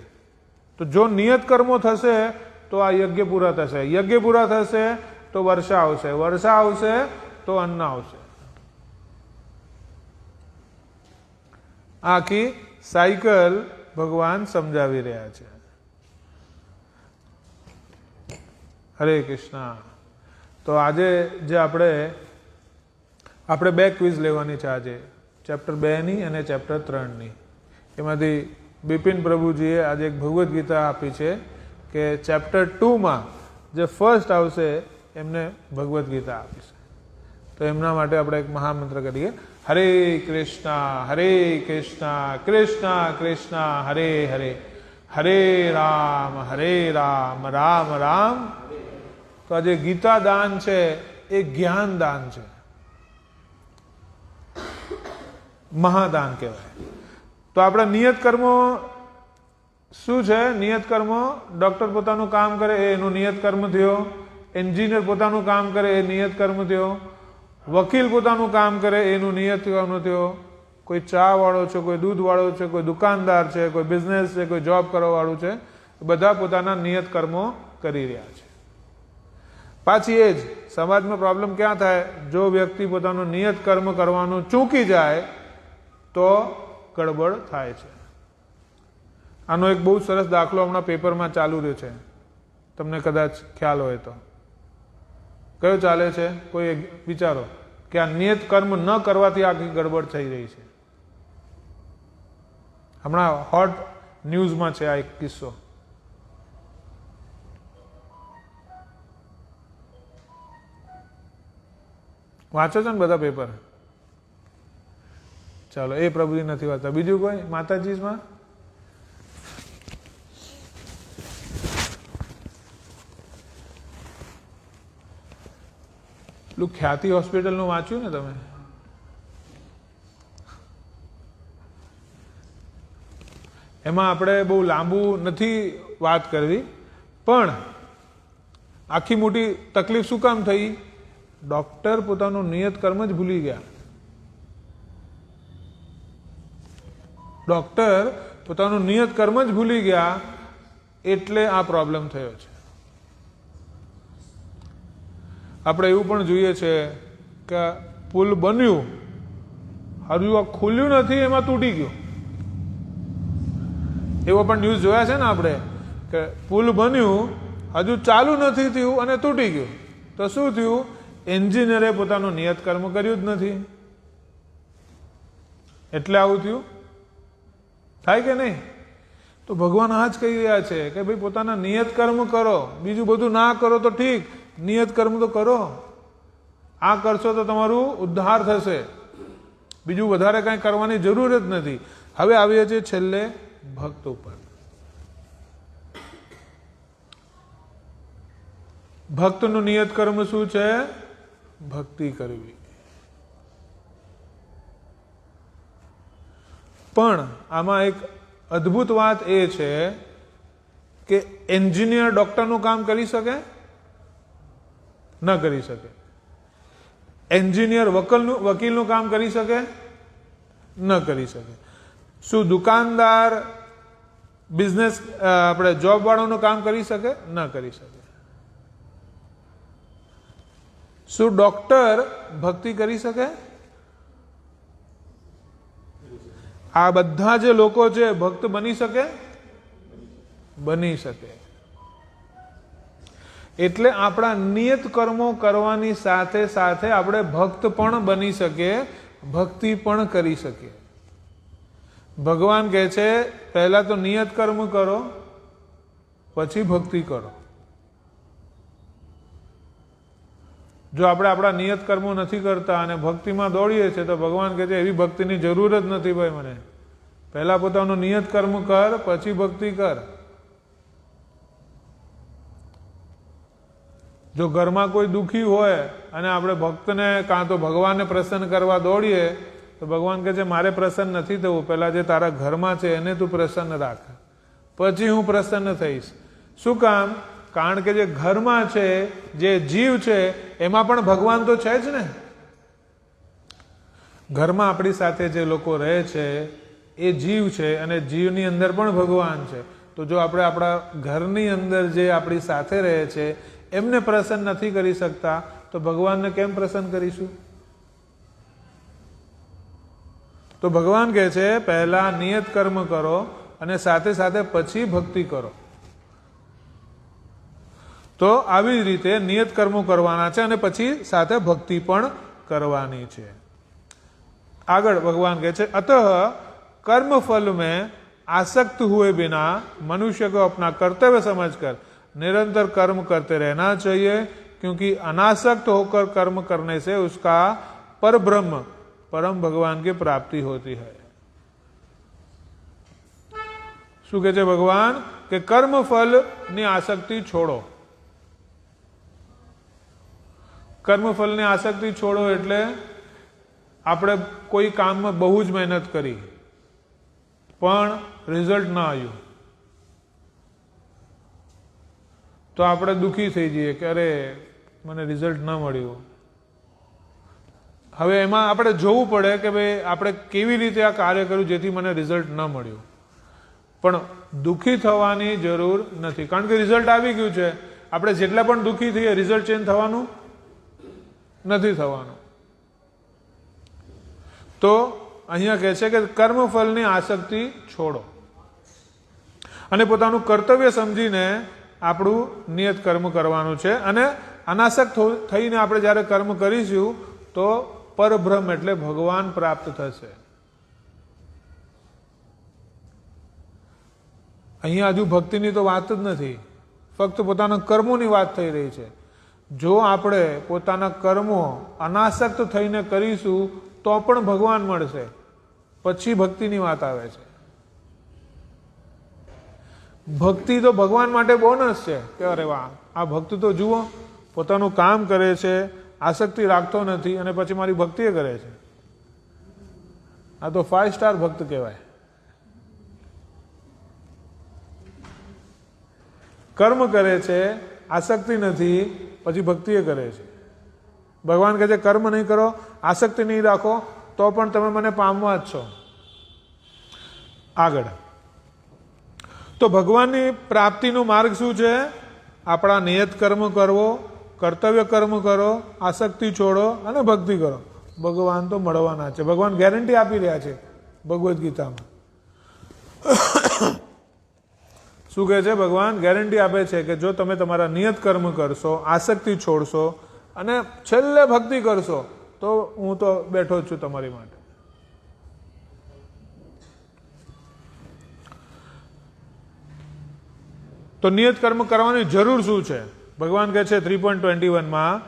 તો જો નિયત કર્મો થશે તો આ યજ્ઞ પૂરા થશે. યજ્ઞ પૂરા થશે તો વર્ષા આવશે, વર્ષા આવશે તો અન્ન આવશે. આખી સાયકલ ભગવાન સમજાવી રહ્યા છે. હરે કૃષ્ણ. તો આજે જે આપણે બે ક્વિઝ લેવાની છે આજે, ચેપ્ટર 2 ની અને ચેપ્ટર 3 ની. એમાંથી બિપિન પ્રભુજીએ આજે એક ભગવદ્ ગીતા આપી છે કે ચેપ્ટર 2માં જે ફર્સ્ટ આવશે એમને ભગવદ્ ગીતા આપી છે. તો એમના માટે આપણે એક મહામંત્ર કરીએ. હરે કૃષ્ણ કૃષ્ણ કૃષ્ણ હરે હરે, હરે રામ રામ રામ. તો આ જે ગીતા દાન છે એ જ્ઞાન દાન છે, મહાદાન કહેવાય. તો આપણા નિયત કર્મો શું છે? નિયત કર્મો, ડોક્ટર પોતાનું કામ કરે એ એનું નિયત કર્મ થયો, એન્જિનિયર પોતાનું કામ કરે એ નિયત કર્મ થયો, વકીલ પોતાનું કામ કરે એનું નિયત કર્મ થયો, કોઈ ચા વાળો છે, કોઈ દૂધ વાળો છે, કોઈ દુકાનદાર છે, કોઈ બિઝનેસ છે, કોઈ જોબ કરવા વાળું છે, બધા પોતાના નિયત કર્મો કરી રહ્યા છે. પાછી એ જ સમાજમાં પ્રોબ્લેમ ક્યાં થાય? જો વ્યક્તિ પોતાનું નિયત કર્મ કરવાનું ચૂકી જાય તો ગડબડ થાય છે. આનો એક બહુ સરસ દાખલો હમણાં પેપરમાં ચાલુ રહ્યો છે, તમને કદાચ ખ્યાલ હોય તો. કયો ચાલે છે? કોઈ એક વિચારો કે આ નિયત કર્મ ન કરવાથી આખી ગડબડ થઈ રહી છે. હમણાં હોટ ન્યૂઝમાં છે આ એક કિસ્સો. વાંચો છો ને બધા પેપર? ચાલો, એ પ્રભુજી નથી વાંચતા. બીજું કોઈ માતાજીમાં? પેલું ખ્યાતિ હોસ્પિટલનું વાંચ્યું ને તમે? એમાં આપણે બહુ લાંબુ નથી વાત કરવી, પણ આખી મોટી તકલીફ શું કામ થઈ? ડોક્ટર પોતાનું નિયત કર્મ જ ભૂલી ગયા. ડોક્ટર પોતાનું નિયત કર્મ જ ભૂલી ગયા એટલે આ પ્રોબ્લેમ થયો છે. આપણે એવું પણ જોઈએ છે કે પુલ બન્યું, હજુ આ ખુલ્યું નથી, એમાં તૂટી ગયું. એવો પણ ન્યૂઝ જોયા છે ને આપણે કે પુલ બન્યું, હજુ ચાલુ નથી થયું અને તૂટી ગયું. તો શું થયું? એન્જિનિયરે પોતાનું નિયત કર્મ કર્યું જ નથી એટલે આવું થયું. થાય કે નહીં? તો ભગવાન આ જ કહી રહ્યા છે કે ભાઈ પોતાના નિયત કર્મ કરો, બીજું બધું ના કરો તો ઠીક, નિયત કર્મ તો કરો. આ કરશો તો તમારું ઉદ્ધાર થશે, બીજું વધારે કાંઈ કરવાની જરૂર જ નથી. હવે આવીએ છીએ છેલ્લે ભક્ત ઉપર. ભક્તનું નિયત કર્મ શું છે? ભક્તિ કરવી. પણ આમાં એક અદ્ભુત વાત એ છે કે એન્જિનિયર ડોક્ટરનું કામ કરી શકે? ન કરી શકે. એન્જિનિયર વકીલનું કામ કરી શકે? ન કરી શકે. શું દુકાનદાર બિઝનેસ આપણે જોબ વાળાનું કામ કરી શકે? ન કરી શકે. શું ડોક્ટર ભક્તિ કરી શકે? આ બધા જે લોકો છે ભક્ત બની શકે? બની શકે. એટલે આપણા નિયત કર્મો કરવાની સાથે સાથે આપણે ભક્ત પણ બની શકીએ, ભક્તિ પણ કરી શકીએ. ભગવાન કહે છે પહેલા તો નિયત કર્મ કરો, પછી ભક્તિ કરો. જો આપણે આપણા નિયત કર્મો નથી કરતા અને ભક્તિમાં દોડીએ છીએ તો ભગવાન કહે છે એવી ભક્તિની જરૂર જ નથી ભાઈ મને. પહેલા પોતાનું નિયત કર્મ કર, પછી ભક્તિ કર. જો ઘરમાં કોઈ દુઃખી હોય અને આપણે ભક્તને કાં તો ભગવાનને પ્રસન્ન કરવા દોડીએ તો ભગવાન કહે છે મારે પ્રસન્ન નથી થવું, પહેલા જે તારા ઘરમાં છે એને તું પ્રસન્ન રાખ, પછી હું પ્રસન્ન થઈશ. શું કામ? કારણ કે જે ઘરમાં છે, જે જીવ છે, એમાં પણ ભગવાન તો છે જ ને. ઘરમાં આપણી સાથે જે લોકો રહે છે એ જીવ છે અને જીવની અંદર પણ ભગવાન છે. તો જો આપણે આપણા ઘરની અંદર જે આપણી સાથે રહે છે એમને પ્રસન્ન નથી કરી શકતા તો ભગવાનને કેમ પ્રસન્ન કરીશું? તો ભગવાન કહે છે પહેલા નિયત કર્મ કરો અને સાથે સાથે પછી ભક્તિ કરો. તો આવી જ રીતે નિયત કર્મો કરવાના છે અને પછી સાથે ભક્તિ પણ કરવાની છે. આગળ ભગવાન કહે છે अतः कर्म फल में आसक्त हुए बिना मनुष्य को अपना कर्तव्य समझकर निरंतर कर्म करते रहना चाहिए, क्योंकि अनासक्त होकर कर्म करने से उसका परब्रह्म परम भगवान की प्राप्ति होती है. શું કહે છે ભગવાન? કે કર્મ ફલ ની આસક્તિ છોડો. કર્મફળની આસક્તિ છોડો એટલે આપણે કોઈ કામમાં બહુ જ મહેનત કરી પણ રિઝલ્ટ ના આવ્યું તો આપણે દુઃખી થઈ જઈએ કે અરે મને રિઝલ્ટ ન મળ્યું. હવે એમાં આપણે જોવું પડે કે ભાઈ આપણે કેવી રીતે આ કાર્ય કર્યું જેથી મને રિઝલ્ટ ન મળ્યું. પણ દુઃખી થવાની જરૂર નથી, કારણ કે રિઝલ્ટ આવી ગયું છે. આપણે જેટલા પણ દુઃખી થઈએ રિઝલ્ટ ચેન્જ થવાનું નથી થવાનું. તો અહીંયા કહે છે કે કર્મફળની આસક્તિ છોડો અને પોતાનું કર્તવ્ય સમજીને આપણું નિયત કર્મ કરવાનું છે અને અનાસક્ત થઈને આપણે જ્યારે કર્મ કરીશું તો પરબ્રહ્મ એટલે ભગવાન પ્રાપ્ત થશે. અહીંયા હજુ ભક્તિની તો વાત જ નથી, ફક્ત પોતાના કર્મોની વાત થઈ રહી છે. જો આપણે પોતાના કર્મો અનાસક્ત થઈને કરીશું તો પણ ભગવાન મળશે. પછી ભક્તિની વાત આવે છે. ભક્તિ તો ભગવાન માટે બોનસ છે કે અરે વાહ, આ ભક્ત તો જુઓ પોતાનું કામ કરે છે, આસક્તિ રાખતો નથી અને પછી મારી ભક્તિ કરે છે. આ તો 5 સ્ટાર ભક્ત કહેવાય. કર્મ કરે છે, આસક્તિ નથી, પછી ભક્તિ કરે છે. ભગવાન કહે છે કર્મ નહીં કરો, આસક્તિ નહીં રાખો તો પણ તમે મને પામવા જ છો. આગળ તો ભગવાનની પ્રાપ્તિનો માર્ગ શું છે? આપણા નિયત કર્મ કરવો, કર્તવ્ય કર્મ કરો, આસક્તિ છોડો અને ભક્તિ કરો. ભગવાન તો મળવાના છે. ભગવાન ગેરંટી આપી રહ્યા છે ભગવદ્ ગીતામાં. શું કહે છે ભગવાન? ગેરંટી આપે છે કે જો તમે તમારા નિયત કર્મ કરશો, આસક્તિ છોડશો અને છેલ્લે ભક્તિ કરશો તો હું તો બેઠો જ છું તમારી માટે. તો નિયત કર્મ કરવાની જરૂર શું છે? भगवान कहते हैं 3.21 में,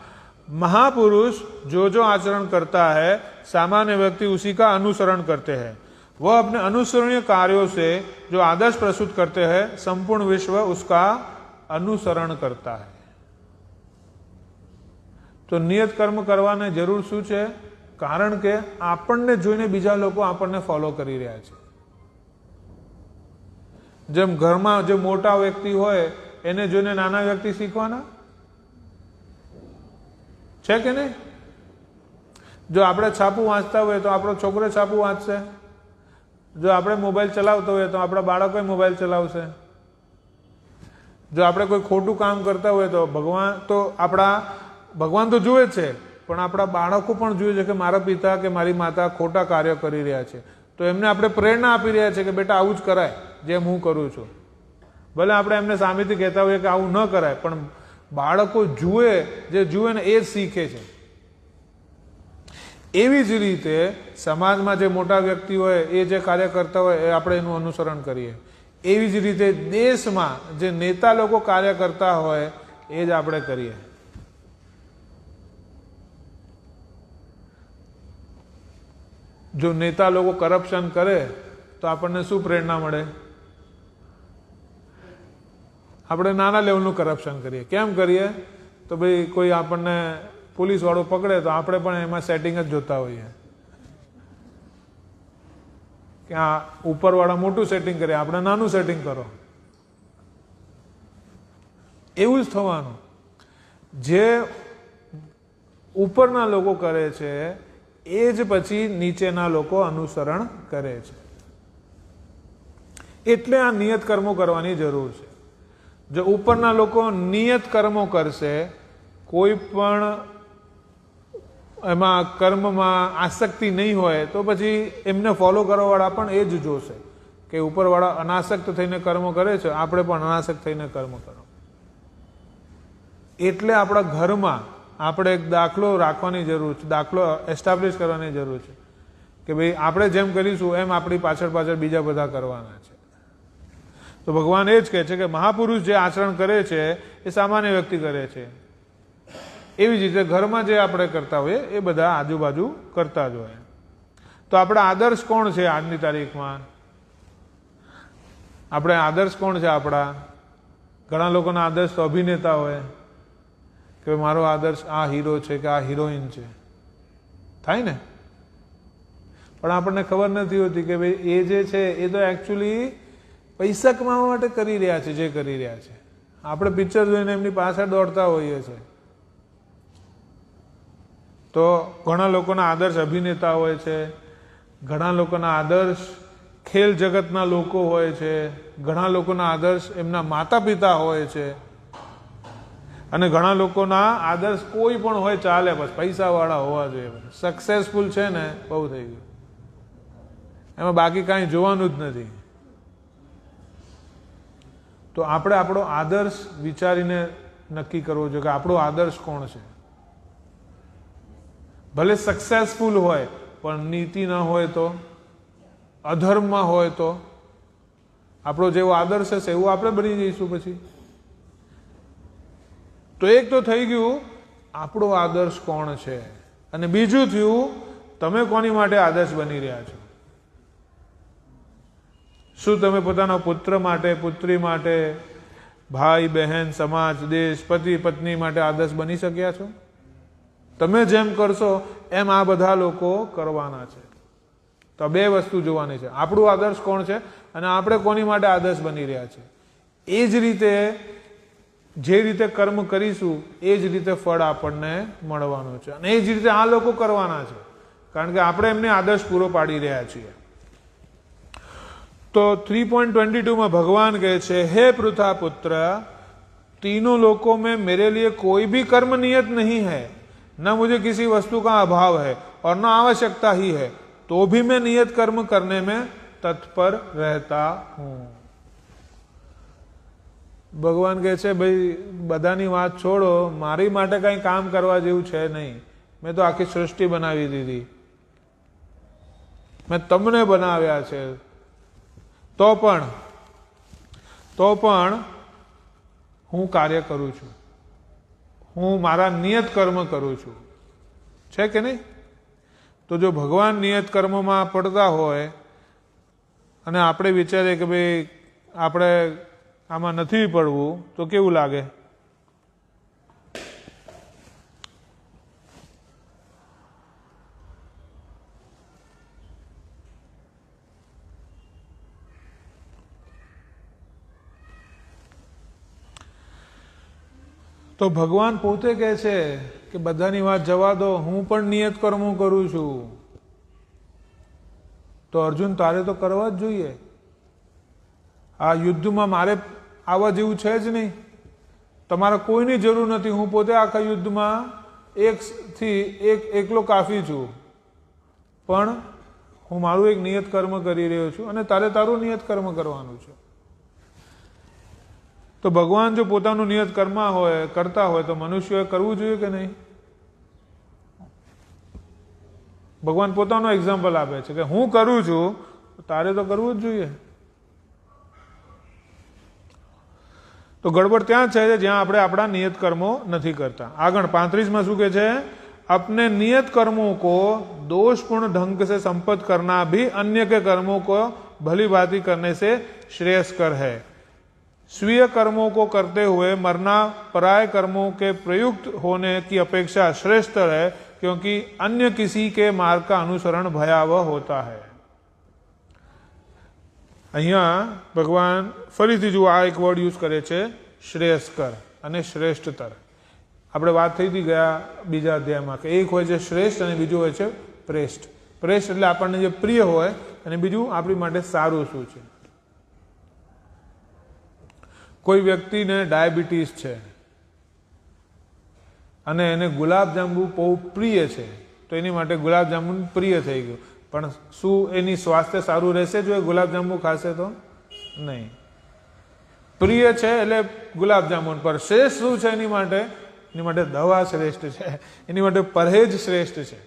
महापुरुष जो जो आचरण करता है सामान्य व्यक्ति उसी का अनुसरण करते हैं. वह अपने अनुसरणीय कार्यों से जो आदर्श प्रस्तुत करते हैं संपूर्ण विश्व उसका अनुसरण करता है. तो नियत कर्म करवाने जरूर शू छे? कारण के आपने जोईने बीजा लोग आपने फॉलो करी रह्या छे. जेम घर में जो मोटा व्यक्ति होय एने जोईने नाना व्यक्ति शीखवाना छे के नहीं? जो आपणे छापू वांचता होय तो आपणो छोकरो छापू वांचशे. जो आपणे मोबाइल चलावता होय तो आपणा बाळको मोबाइल चलावशे. जो आपणे कोई खोटું काम करता होय तो भगवान तो जुए छे पण आपणा बाळको पण जुए छे के मारा पिता के मारी माता खोटा कार्य करी रह्या छे तो एमने आपणे प्रेरणा आपी रह्या छे के बेटा आवुं ज कराय जेम हुं करूं छुं. भले આપણે એમને સામેથી કહેતા હોઈએ કે આવું ન કરાય પણ બાળકો જુએ, જે જુએ ને એ જ શીખે છે. એવી જ રીતે સમાજમાં જે મોટા વ્યક્તિ હોય એ જે કાર્ય કરતા હોય એ આપણે એનું અનુસરણ કરીએ. એવી જ રીતે દેશમાં જે નેતા લોકો કાર્ય કરતા હોય એ જ આપણે કરીએ. જો નેતા લોકો કરપ્શન કરે તો આપણને શું પ્રેરણા મળે? આપણે નાના લેવલનું કરપ્શન કરીએ. કેમ કરીએ? તો ભાઈ કોઈ આપણને પોલીસવાળો પકડે તો આપણે પણ એમાં સેટિંગ જ જોતા હોઈએ કે આ ઉપરવાળા મોટું સેટિંગ કરે, આપણે નાનું સેટિંગ કરો. એવું જ થવાનું. જે ઉપરના લોકો કરે છે એ જ પછી નીચેના લોકો અનુસરણ કરે છે. એટલે આ નિયત કર્મો કરવાની જરૂર છે. જો ઉપરના લોકો નિયત કર્મો કરશે, કોઈ પણ એમાં કર્મમાં આસક્તિ નહીં હોય તો પછી એમને ફોલો કરવાવાળા પણ એ જ જોશે કે ઉપરવાળા અનાસક્ત થઈને કર્મ કરે છે, આપણે પણ અનાસક્ત થઈને કર્મ કરો. એટલે આપણા ઘરમાં આપણે એક દાખલો રાખવાની જરૂર છે, દાખલો એસ્ટાબ્લિશ કરવાની જરૂર છે કે ભાઈ આપણે જેમ કરીશું એમ આપણી પાછળ પાછળ બીજા બધા કરવાના છે. તો ભગવાન એ જ કહે છે કે મહાપુરુષ જે આચરણ કરે છે એ સામાન્ય વ્યક્તિ કરે છે. એવી જ રીતે ઘરમાં જે આપણે કરતા હોઈએ એ બધા આજુબાજુ કરતા જ હોય. તો આપણા આદર્શ કોણ છે આજની તારીખમાં? આપણે આદર્શ કોણ છે આપણા? ઘણા લોકોના આદર્શ તો અભિનેતા હોય કે મારો આદર્શ આ હીરો છે કે આ હિરોઈન છે, થાય ને? પણ આપણને ખબર નથી હોતી કે ભાઈ એ જે છે એ તો એકચ્યુઅલી પૈસા કમાવા માટે કરી રહ્યા છે જે કરી રહ્યા છે. આપણે પિક્ચર જોઈને એમની પાછળ દોડતા હોઈએ છીએ. તો ઘણા લોકોના આદર્શ અભિનેતા હોય છે, ઘણા લોકોના આદર્શ ખેલ જગતના લોકો હોય છે, ઘણા લોકોના આદર્શ એમના માતા પિતા હોય છે અને ઘણા લોકોના આદર્શ કોઈ પણ હોય ચાલે, બસ પૈસાવાળા હોવા જોઈએ, સક્સેસફુલ છે ને બહુ થઈ ગયું, એમાં બાકી કાંઈ જોવાનું જ નથી. તો આપણે આપણો આદર્શ વિચારીને નક્કી કરવો જોઈએ કે આપણો આદર્શ કોણ છે. ભલે સક્સેસફુલ હોય પણ નીતિ ન હોય તો, અધર્મમાં હોય તો આપણો જેવો આદર્શ હશે એવું આપણે બની જઈશું પછી. તો એક તો થઈ ગયું આપણો આદર્શ કોણ છે, અને બીજું થયું તમે કોની માટે આદર્શ બની રહ્યા છો. શું તમે પોતાના પુત્ર માટે, પુત્રી માટે, ભાઈ બહેન, સમાજ, દેશ, પતિ પત્ની માટે આદર્શ બની શક્યા છો? તમે જેમ કરશો એમ આ બધા લોકો કરવાના છે. તો બે વસ્તુ જોવાની છે, આપણું આદર્શ કોણ છે અને આપણે કોની માટે આદર્શ બની રહ્યા છે. એ જ રીતે જે રીતે કર્મ કરીશું એ જ રીતે ફળ આપણને મળવાનું છે, અને એ જ રીતે આ લોકો કરવાના છે, કારણ કે આપણે એમને આદર્શ પૂરો પાડી રહ્યા છીએ. तो 3.22 में भगवान कहे छे, हे पृथा पुत्र, तीनों लोकों में मेरे लिए कोई भी कर्म नियत नहीं है, न मुझे किसी वस्तु का अभाव है और न आवश्यकता ही है, तो भी मैं नियत कर्म करने में तत्पर रहता हूं. भगवान कहे छे, भाई बधानी बात छोड़ो, मारी माटे कई काम करवा जेवुं छे नहीं. मैं तो आखी सृष्टि बनावी दीधी, मैं तमने बनाव्या छे, तो पण हूँ कार्य करूँ छू, हूँ मारा नियत कर्म करूँ छू, छे के नहीं? तो जो भगवान नियत कर्म में पड़ता होय अने आपणे विचारीए के भाई आपणे आमां नथी पड़वुं तो केवुं लागे? तो भगवान पोते कहे छे कि बधानी वात जवा दो, हूँ पण नियत कर्मो करूं छू. तो अर्जुन तारे तो करवा ज जोईए. आ युद्ध में मारे आवा जेवुं छे ज नहीं, तमारे कोईनी जरूर नथी. हूँ पोते आखा युद्ध में एकलो काफी छू, पण हूँ मारू एक नियत कर्म करी रह्यो छू अने तारे तारू नियत कर्म करवानुं छे. तो भगवान जो पोतानुं नियत कर्म होय करता होय तो मनुष्योए करवुं जोईए के नहीं? भगवान पोतानो एक्जाम्पल आपे छे कि हूँ करूं छूं, तारे तो करवुं ज जोईए. तो गड़बड़ त्यां छे ज्यां आपणे आपणा नियत कर्मो नथी करता. आगळ 35 में शुं कहे छे? अपने नियत कर्मों को दोषपूर्ण ढंग से संपन्न करना भी अन्य के कर्मों को भली भांति करने से श्रेयस्कर है. स्वीय कर्मों को करते हुए मरना पराय कर्मों के प्रयुक्त होने की अपेक्षा श्रेष्ठ है, क्योंकि अन्य किसी के मार्ग का अनुसरण भयावह होता है. अहींया भगवान फरीथी जो आ एक वर्ड यूज करे छे, श्रेयस्कर अने श्रेष्ठतर. આપણે વાત થઈ હતી ગયા બીજા અધ્યાયમાં કે એક હોય છે શ્રેષ્ઠ અને બીજું હોય છે પ્રેષ્ઠ. પ્રેષ્ઠ એટલે આપણને જે પ્રિય હોય અને બીજું આપણી માટે સારું શું છે. કોઈ વ્યક્તિને ડાયાબિટીસ છે અને એને ગુલાબજાંબુ બહુ પ્રિય છે, તો એની માટે ગુલાબજાંબુ પ્રિય થઈ ગયું, પણ શું એની સ્વાસ્થ્ય સારું રહેશે જો એ ગુલાબજાંબુ ખાશે તો? નહીં. પ્રિય છે એટલે ગુલાબજાંબુ, પર શ્રેષ્ઠ શું છે એની માટે? એની માટે દવા શ્રેષ્ઠ છે, એની માટે પरहेજ શ્રેષ્ઠ છે.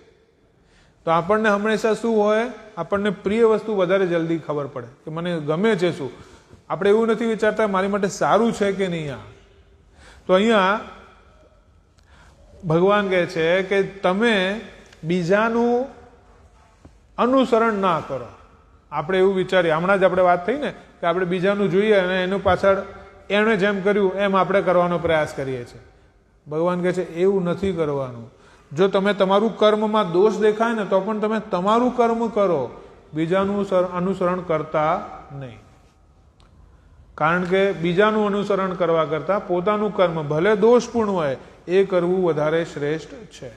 તો આપણને હંમેશા શું હોય, આપણને પ્રિય વસ્તુ વધારે જલ્દી ખબર પડે કે મને ગમે છે શું. આપણે એવું નથી વિચારતા મારી માટે સારું છે કે નહીં. તો અહીંયા ભગવાન કહે છે કે તમે બીજાનું અનુસરણ ના કરો. આપણે એવું વિચારીએ, હમણાં જ આપણે વાત થઈ ને કે આપણે બીજાનું જોઈએ અને એનું પાછળ એણે જેમ કર્યું એમ આપણે કરવાનો પ્રયાસ કરીએ છીએ. ભગવાન કહે છે એવું નથી કરવાનું. જો તમે તમારું કર્મમાં દોષ દેખાય ને તો પણ તમે તમારું કર્મ કરો, બીજાનું અનુસરણ કરતા નહીં. કારણ કે બીજાનું અનુસરણ કરવા કરતા પોતાનું કર્મ ભલે દોષપૂર્ણ હોય એ કરવું વધારે શ્રેષ્ઠ છે.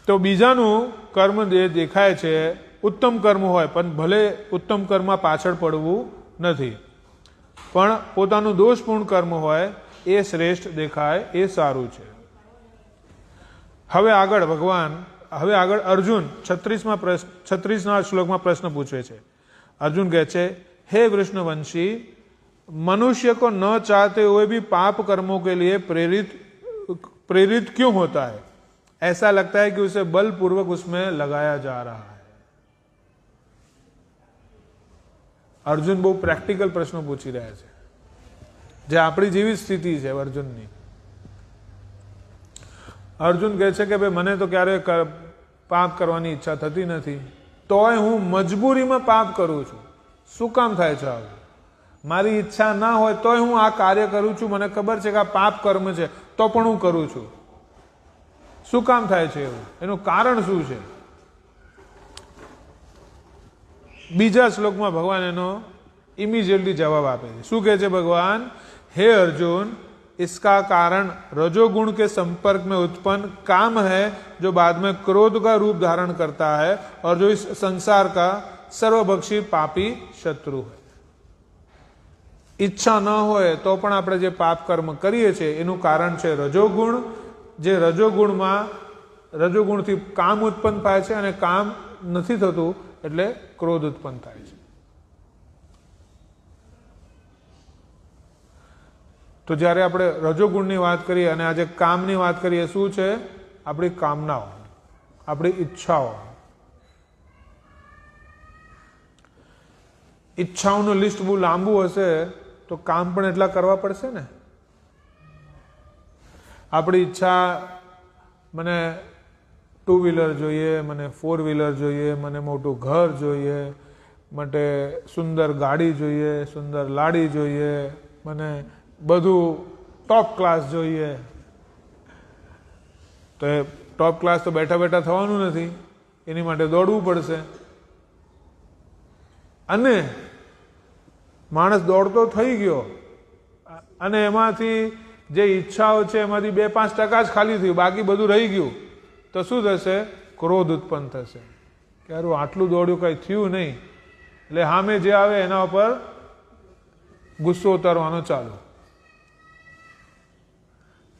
તો બીજાનું કર્મ જે દેખાય છે ઉત્તમ કર્મ હોય, પણ ભલે ઉત્તમ કર્મ પાછળ પડવું નથી, પણ પોતાનું દોષપૂર્ણ કર્મ હોય એ શ્રેષ્ઠ દેખાય, એ સારું છે. હવે આગળ અર્જુન 36ના શ્લોકમાં પ્રશ્ન પૂછે છે. અર્જુન કહે છે, हे वृष्णवंशी, मनुष्य को न चाहते हुए भी पाप कर्मों के लिए प्रेरित क्यों होता है? ऐसा लगता है कि उसे बलपूर्वक उसमें लगाया जा रहा है। અર્જુન બહુ પ્રેક્ટિકલ પ્રશ્નો પૂછી રહ્યા છે, જે આપણી જેવી સ્થિતિ છે અર્જુનની. અર્જુન કહે છે કે ભાઈ મને તો ક્યારેય પાપ કરવાની ઈચ્છા થતી નથી, તોય હું મજબૂરીમાં પાપ કરું છું. શું કામ થાય છે આવું? મારી ઈચ્છા ના હોય તોય હું આ કાર્ય કરું છું. મને ખબર છે કે આ પાપ કર્મ છે, તો પણ હું કરું છું. શું કામ થાય છે એવું? એનું કારણ શું છે? બીજા શ્લોકમાં ભગવાન એનો ઇમિડિયેટલી જવાબ આપે છે. શું કહે છે ભગવાન? हे अर्जुन, इसका कारण रजोगुण के संपर्क में उत्पन्न काम है, जो बाद में क्रोध का रूप धारण करता है और जो इस संसार का सर्वभक्षी पापी शत्रु है. ઈચ્છા ન હોય તો પણ આપણે જે પાપ કર્મ કરીએ છીએ એનું કારણ છે રજોગુણ. જે રજોગુણથી કામ ઉત્પન્ન થાય છે, અને કામ નથી થતું એટલે ક્રોધ ઉત્પન્ન થાય છે. તો જ્યારે આપણે રજોગુણની વાત કરીએ અને આજે કામની વાત કરીએ, શું છે? આપણી કામનાઓ, આપણી ઈચ્છાઓ. ઈચ્છાઓનું લિસ્ટ બહુ લાંબુ હશે તો કામ પણ એટલા કરવા પડશે ને. આપણી ઈચ્છા, મને 2 વ્હીલર જોઈએ, મને 4 વ્હીલર જોઈએ, મને મોટું ઘર જોઈએ, મને સુંદર ગાડી જોઈએ, સુંદર લાડી જોઈએ, મને બધું ટોપ ક્લાસ જોઈએ. તો એ ટોપ ક્લાસ તો બેઠા બેઠા થવાનું નથી, એની માટે દોડવું પડશે. અને માણસ દોડતો થઈ ગયો અને એમાંથી જે ઈચ્છાઓ છે એમાંથી 2-5% જ ખાલી થયું, બાકી બધું રહી ગયું. તો શું થશે? ક્રોધ ઉત્પન્ન થશે કે હારું આટલું દોડ્યું, કંઈ થયું નહીં. એટલે સામે જે આવે એના ઉપર ગુસ્સો ઉતારવાનો ચાલુ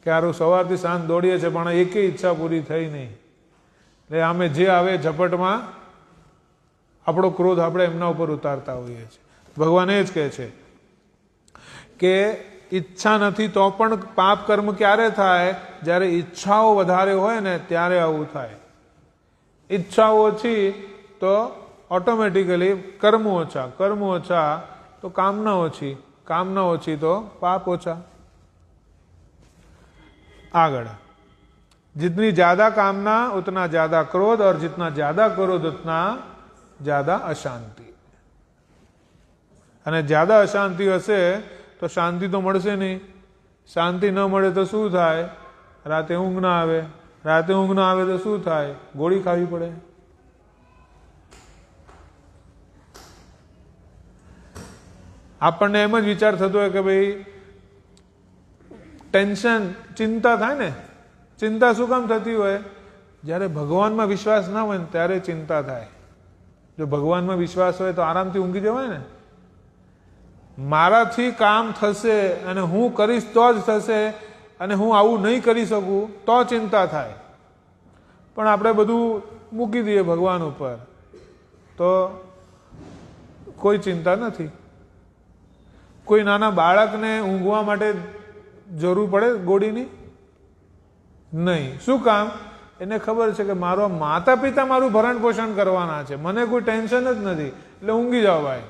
કે હારું સવારથી સાંજ દોડીએ છે પણ એકેય ઈચ્છા પૂરી થઈ નહીં. એટલે આમે જે આવે ઝપટમાં આપણો ક્રોધ આપણે એમના ઉપર ઉતારતા હોઈએ છીએ. ભગવાન એ જ કહે છે કે ઈચ્છા નથી તો પણ પાપ કર્મ ક્યારે થાય? જ્યારે ઈચ્છાઓ વધારે હોય ને ત્યારે આવું થાય. ઈચ્છાઓ ઓછી તો ઓટોમેટિકલી કર્મ ઓછા, કર્મ ઓછા તો કામના ઓછી, કામના ઓછી તો પાપ ઓછા. आगड़, जितनी ज्यादा कामना उतना ज्यादा क्रोध, और जितना ज्यादा क्रोध उतना ज्यादा अशांति. અને જ્યાદા અશાંતિ હશે તો શાંતિ તો મળશે નહીં. શાંતિ ન મળે તો શું થાય? રાતે ઊંઘ ના આવે. રાતે ઊંઘ ના આવે તો શું થાય? ગોળી ખાવી પડે. આપણને એમ જ વિચાર થતો હોય કે ભાઈ ટેન્શન, ચિંતા થાય ને. ચિંતા શું કામ થતી હોય? જ્યારે ભગવાનમાં વિશ્વાસ ના હોય ને ત્યારે ચિંતા થાય. જો ભગવાનમાં વિશ્વાસ હોય તો આરામથી ઊંઘી જવાય ને. મારાથી કામ થશે અને હું કરીશ તો જ થશે, અને હું આવું નહીં કરી શકું તો ચિંતા થાય. પણ આપણે બધું મૂકી દઈએ ભગવાન ઉપર તો કોઈ ચિંતા નથી. કોઈ નાના બાળકને ઊંઘવા માટે જરૂર પડે ગોળીની? નહીં. શું કામ? એને ખબર છે કે મારો માતા પિતા મારું ભરણ પોષણ કરવાના છે, મને કોઈ ટેન્શન જ નથી, એટલે ઊંઘી જાઓ ભાઈ.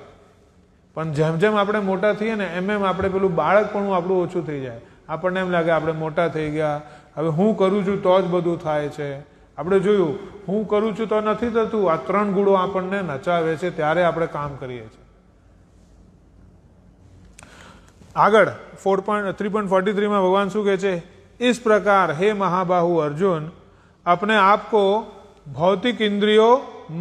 પણ જેમ જેમ આપણે મોટા થઈએ ને એમ એમ આપણે પેલું બાળકપણું આપણું ઓછું થઈ જાય. આપણને એમ લાગે આપણે મોટા થઈ ગયા, હવે હું કરું છું તો જ બધું થાય છે. આપણે જોયું, હું કરું છું તો નથી થતું. આ 3 ગુણો આપણને નચાવે છે, ત્યારે આપણે કામ કરીએ છીએ. આગળ 3.43 में भगवान शू कहे छे? इस प्रकार हे महाबाहु अर्जुन, अपने आप को भौतिक इंद्रियों,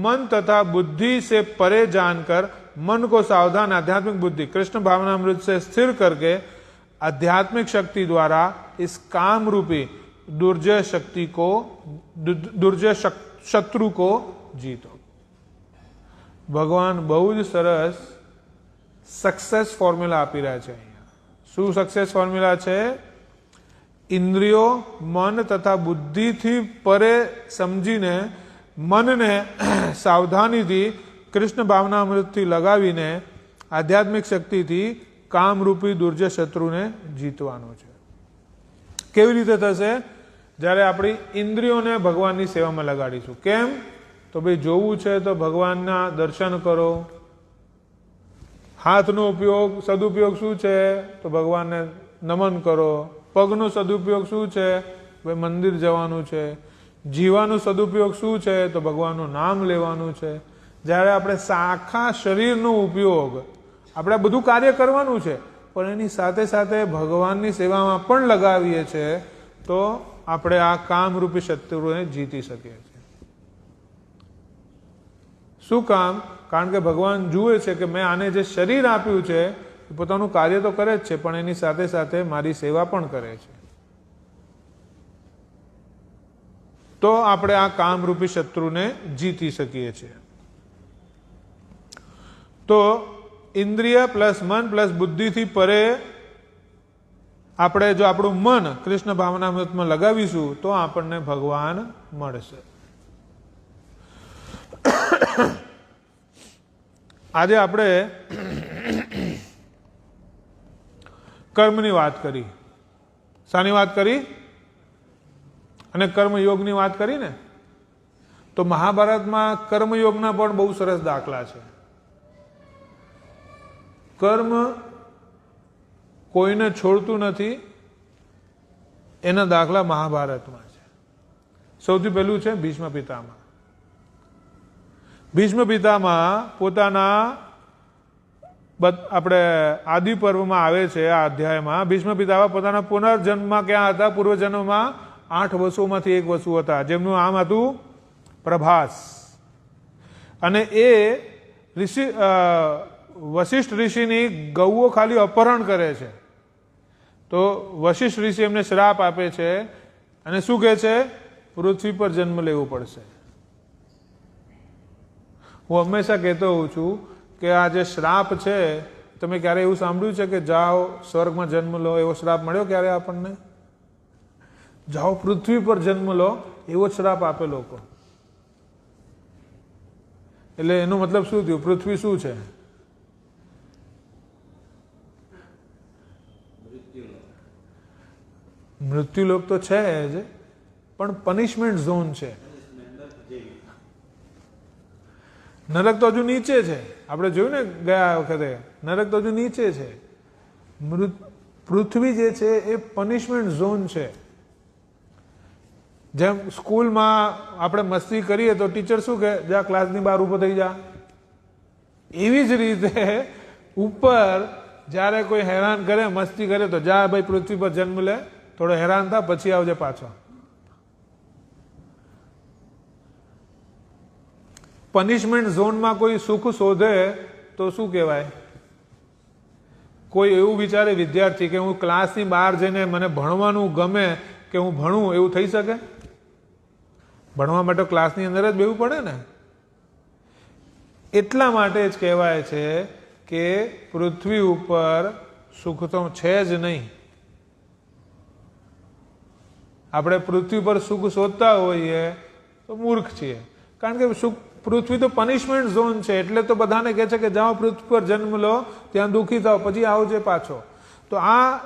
मन तथा बुद्धि से परे जानकर मन को सावधान आध्यात्मिक बुद्धि कृष्ण भावनामृत से स्थिर करके आध्यात्मिक शक्ति द्वारा इस काम रूपी दुर्जय शत्रु को जीतो. भगवान बहु ज सरस सक्सेस फॉर्म्युला आपी रहा है. શું સક્સેસ ફોર્મ્યુલા છે? ઇન્દ્રિયો, મન તથા બુદ્ધિથી પરે સમજીને મનને સાવધાનીથી કૃષ્ણ ભાવનામૃતથી લગાવીને આધ્યાત્મિક શક્તિથી કામરૂપી દુર્જય શત્રુને જીતવાનું છે. કેવી રીતે થશે? જ્યારે આપણી ઇન્દ્રિયોને ભગવાનની સેવામાં લગાડીશું. કેમ? તો ભાઈ જોવું છે તો ભગવાનના દર્શન કરો. હાથનો ઉપયોગ સદુપયોગ શું છે? તો ભગવાનને નમન કરો. પગનો સદુપયોગ શું છે? ભાઈ મંદિર જવાનું છે. જીવાનું સદુપયોગ શું છે? તો ભગવાનનું નામ લેવાનું છે. જ્યારે આપણે આખા શરીરનો ઉપયોગ, આપણે બધું કાર્ય કરવાનું છે, પણ એની સાથે સાથે ભગવાનની સેવામાં પણ લગાવીએ છીએ તો આપણે આ કામરૂપી શત્રુને જીતી શકીએ છીએ. શું કામ? કારણ કે ભગવાન જુએ છે કે મેં આને જે શરીર આપ્યું છે એ પોતાનું કાર્ય તો કરે જ છે, પણ એની સાથે સાથે મારી સેવા પણ કરે છે. તો આપણે આ કામરૂપી શત્રુને જીતી શકીએ છીએ. તો ઇન્દ્રિય પ્લસ મન પ્લસ બુદ્ધિથી પરે આપણે જો આપણું મન કૃષ્ણ ભાવનામૃતમાં લગાવીશું તો આપણને ભગવાન મળશે. આજે આપણે કર્મની વાત કરી. શાની વાત કરી? અને કર્મયોગની વાત કરી ને. તો મહાભારતમાં કર્મયોગના પણ બહુ સરસ દાખલા છે. કર્મ કોઈને છોડતું નથી, એના દાખલા મહાભારતમાં છે. સૌથી પહેલું છે ભીષ્મ પિતામહ. ભીષ્મ પિતામહ પોતાના આપણે આદિ પર્વમાં આવે છે આ અધ્યાયમાં. ભીષ્મ પિતામહ પોતાના પુનર્જન્મમાં ક્યાં હતા? પૂર્વજન્મમાં 8 વસુઓમાંથી એક વસુ હતા, જેમનું નામ હતું પ્રભાસ. અને એ ઋષિ વશિષ્ઠ ઋષિની ગૌઓ ખાલી અપહરણ કરે છે. તો વશિષ્ઠ ઋષિ એમને શ્રાપ આપે છે અને શું કહે છે? પૃથ્વી પર જન્મ લેવો પડશે. હું હંમેશા કહેતો હોઉં છું કે આ જે શ્રાપ છે, તમે ક્યારે એવું સાંભળ્યું છે કે જાઓ સ્વર્ગમાં જન્મ લો, એવો શ્રાપ મળ્યો ક્યારે આપણને? જાઓ પૃથ્વી પર જન્મ લો, એવો શ્રાપ આપે લોકો. એટલે એનો મતલબ શું થયું? પૃથ્વી શું છે? મૃત્યુલોક તો છે જ, પણ પનિશમેન્ટ ઝોન છે. નરક તો હજુ નીચે છે. આપણે જોયું ને ગયા વખતે, નરક તો હજુ નીચે છે. પૃથ્વી જે છે એ પનિશમેન્ટ ઝોન છે. જેમ સ્કૂલમાં આપણે મસ્તી કરીએ તો ટીચર શું કહે? જા ક્લાસની બહાર ઊભો થઈ જા. એવી જ રીતે ઉપર જ્યારે કોઈ હેરાન કરે, મસ્તી કરે, તો જા ભાઈ પૃથ્વી પર જન્મ લે, થોડો હેરાન થા, પછી આવજે પાછો. પનિશમેન્ટ ઝોનમાં કોઈ સુખ શોધે તો શું કહેવાય? કોઈ એવું વિચારે વિદ્યાર્થી કે હું ક્લાસની બહાર જઈને મને ભણવાનું ગમે કે હું ભણું, એવું થઈ શકે? ભણવા માટે ક્લાસની અંદર જ બેવું પડે ને. એટલા માટે જ કહેવાય છે કે પૃથ્વી ઉપર સુખ તો છે જ નહીં. આપણે પૃથ્વી પર સુખ શોધતા હોઈએ તો મૂર્ખ છીએ. કારણ કે પૃથ્વી તો પનિશમેન્ટ ઝોન છે. એટલે તો બધાને કહે છે કે જાઓ પૃથ્વી પર જન્મ લો, ત્યાં દુઃખી થાઓ, પછી આવજે પાછો. તો આ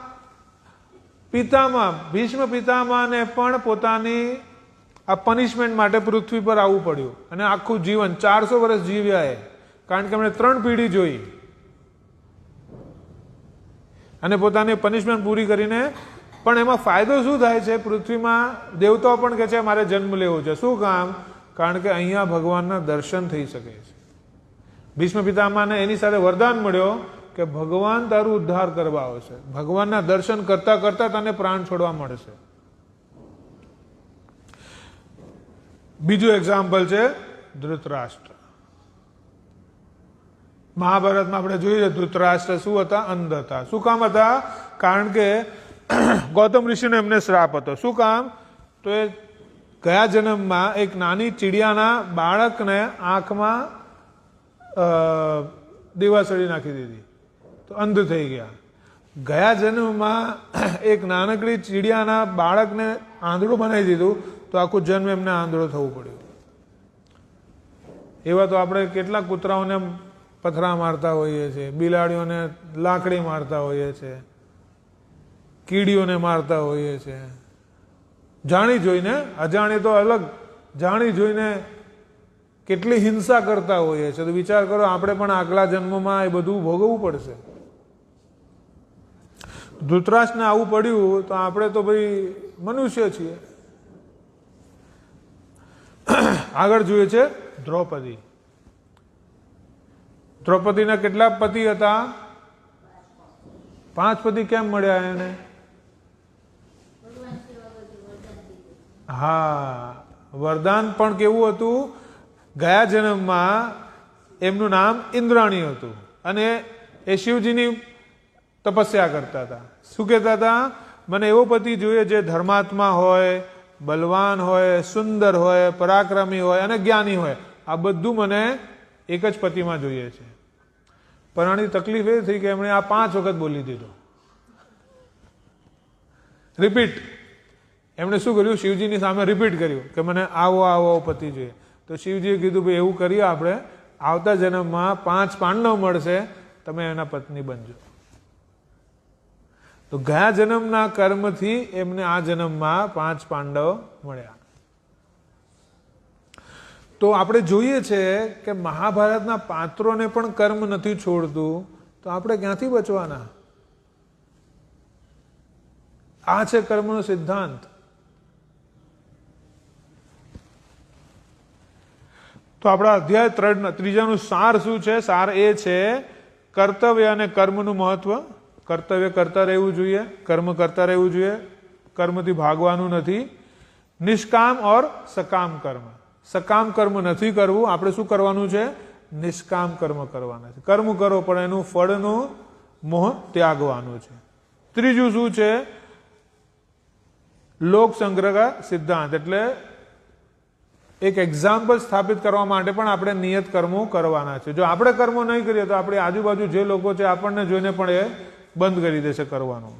પિતામહ, ભીષ્મ પિતામહને પણ પોતાની આ પનિશમેન્ટ માટે પૃથ્વી પર આવવું પડ્યું. અને આખું જીવન 400 વર્ષ જીવ્યા એ, કારણ કે એમણે 3 પેઢી જોઈ અને પોતાની પનિશમેન્ટ પૂરી કરીને. પણ એમાં ફાયદો શું થાય છે? પૃથ્વીમાં દેવતાઓ પણ કહે છે મારે જન્મ લેવો છે. શું કામ? કારણ કે અહીંયા ભગવાનના દર્શન થઈ શકે છે. ભીષ્મ પિતામહને એની સાથે વરદાન મળ્યો કે ભગવાન તારું ઉદ્ધાર કરવા આવશે. ભગવાનના દર્શન કરતા કરતા તને પ્રાણ છોડવા મળશે. બીજું એક્ઝામ્પલ છે ધૃતરાષ્ટ્ર. મહાભારતમાં આપણે જોઈએ ધૃતરાષ્ટ્ર શું હતા? અંધ હતા. શું કામ હતા? કારણ કે ગૌતમ ઋષિનો એમને શ્રાપ હતો. શું કામ? તો એ ગયા જન્મમાં એક નાની ચીડિયાના બાળકને આંખમાં દીવાસળી નાખી દીધી, તો અંધ થઈ ગયા. ગયા જન્મમાં એક નાનકડી ચીડિયાના બાળકને આંધળું બનાવી દીધું, તો આખું જન્મ એમને આંધળો થવું પડ્યું. એવા તો આપણે કેટલા કૂતરાઓને પથરા મારતા હોઈએ છીએ, બિલાડીઓને લાકડી મારતા હોઈએ છીએ, કીડીઓને મારતા હોઈએ છીએ, જાણી જોઈને, અજાણી તો અલગ, જાણી જોઈને કેટલી હિંસા કરતા હોઈએ છીએ. તો વિચાર કરો, આપણે પણ આગલા જન્મમાં એ બધું ભોગવવું પડશે. ધૃતરાષ્ટ્રને આવું પડ્યું તો આપણે તો ભાઈ મનુષ્ય છીએ. આગળ જોઈએ છે દ્રૌપદી. દ્રૌપદીના કેટલા પતિ હતા? 5 પતિ. કેમ મળ્યા એને? હા, વરદાન પણ કેવું હતું? ગયા જન્મમાં એમનું નામ ઇન્દ્રાણી હતું અને એ શિવજીની તપસ્યા કરતા હતા. શું કહેતા હતા? મને એવો પતિ જોઈએ જે ધર્માત્મા હોય, બલવાન હોય, સુંદર હોય, પરાક્રમી હોય અને જ્ઞાની હોય. આ બધું મને એક જ પતિમાં જોઈએ છે. પણ આની તકલીફ એ થઈ કે એમણે આ 5 વખત બોલી દીધું. રિપીટ. એમણે શું કર્યું? શિવજીની સામે રિપીટ કર્યું કે મને આવો આવો પતિ જોઈએ. તો શિવજીએ કીધું ભાઈ એવું કરીએ આપણે, આવતા જન્મમાં 5 પાંડવ મળશે, તમે એના પત્ની બનજો. તો ગયા જન્મના કર્મથી એમને આ જન્મમાં 5 પાંડવ મળ્યા. તો આપણે જોઈએ છે કે મહાભારતના પાત્રોને પણ કર્મ નથી છોડતું, તો આપણે ક્યાંથી બચવાના? આ છે કર્મનો સિદ્ધાંત. તો આપણા અધ્યાય 3નું સાર શું છે? સાર એ છે કર્તવ્ય અને કર્મનું મહત્વ. કર્તવ્ય કરતા રહેવું જોઈએ, કર્મ કરતા રહેવું જોઈએ, કર્મથી ભાગવાનું નથી. નિષ્કામ ઓર સકામ કર્મ. સકામ કર્મ નથી કરવું, આપણે શું કરવાનું છે? નિષ્કામ કર્મ કરવાના છે. કર્મ કરો પણ એનું ફળનું મોહ ત્યાગવાનું છે. ત્રીજું શું છે? લોક સંગ્રહ સિદ્ધાંત. એટલે એક એક્ઝામ્પલ સ્થાપિત કરવા માટે પણ આપણે નિયત કર્મો કરવાના છે. જો આપણે કર્મો નહીં કરીએ તો આપણી આજુબાજુ જે લોકો છે આપણને જોઈને પણ એ બંધ કરી દેશે કરવાનું.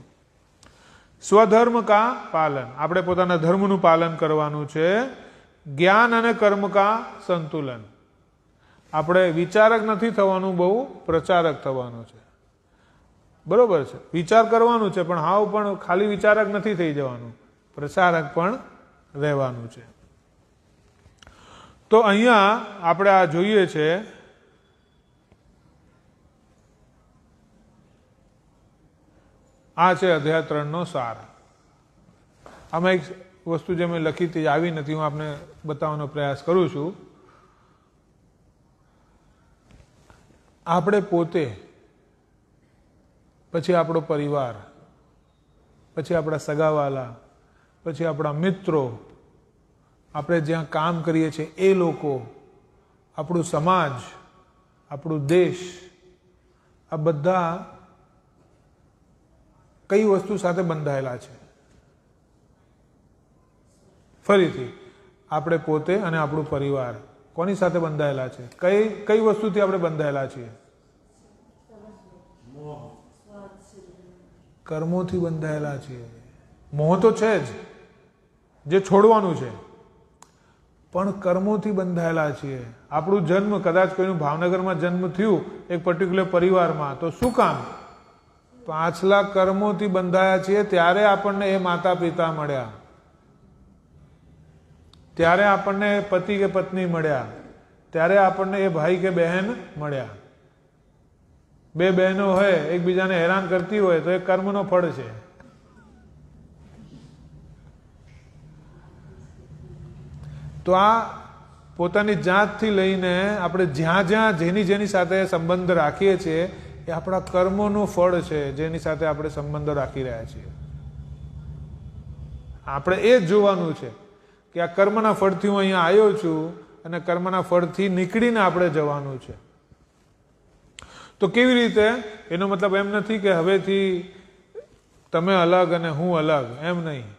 સ્વધર્મ કા પાલન. આપણે પોતાના ધર્મનું પાલન કરવાનું છે. જ્ઞાન અને કર્મ કા સંતુલન. આપણે વિચારક નથી થવાનું, બહુ પ્રચારક થવાનું છે. બરોબર છે? વિચાર કરવાનું છે પણ હાવ પણ ખાલી વિચારક નથી થઈ જવાનું, પ્રચારક પણ રહેવાનું છે. તો અહીંયા આપણે આ જોઈએ છે આ છે અધ્યાય 3નો સાર. આમાં એક વસ્તુ જે મેં લખી હતી આવી નથી, હું આપને બતાવવાનો પ્રયાસ કરું છું. આપણે પોતે, પછી આપણો પરિવાર, પછી આપણા સગાવાલા, પછી આપણા મિત્રો, આપણે જ્યાં કામ કરીએ છીએ એ લોકો, આપણું સમાજ, આપણું દેશ, આ બધા કઈ વસ્તુ સાથે બંધાયેલા છે? ફરીથી, આપણે પોતે અને આપણું પરિવાર કોની સાથે બંધાયેલા છે? કઈ વસ્તુથી આપણે બંધાયેલા છીએ? કર્મોથી બંધાયેલા છીએ. મોહ તો છે જ, જે છોડવાનું છે, પણ કર્મોથી બંધાયેલા છીએ. આપણું જન્મ, કદાચ કોઈનું ભાવનગરમાં જન્મ થયું એક પર્ટિક્યુલર પરિવારમાં, તો શું કામ? પાછલા કર્મોથી બંધાયા છીએ. ત્યારે આપણને એ માતા પિતા મળ્યા, ત્યારે આપણને પતિ કે પત્ની મળ્યા, ત્યારે આપણને એ ભાઈ કે બહેન મળ્યા. 2 બહેનો હોય, એકબીજાને હેરાન કરતી હોય તો એ કર્મનો ફળ છે. તો આ પોતાની જાતથી લઈને આપણે જ્યાં જ્યાં જેની સાથે સંબંધ રાખીએ છીએ એ આપણા કર્મોનું ફળ છે, જેની સાથે આપણે સંબંધો રાખી રહ્યા છીએ. આપણે એ જ જોવાનું છે કે આ કર્મના ફળથી હું અહીંયા આવ્યો છું અને કર્મના ફળથી નીકળીને આપણે જવાનું છે. તો કેવી રીતે? એનો મતલબ એમ નથી કે હવેથી તમે અલગ અને હું અલગ, એમ નહીં.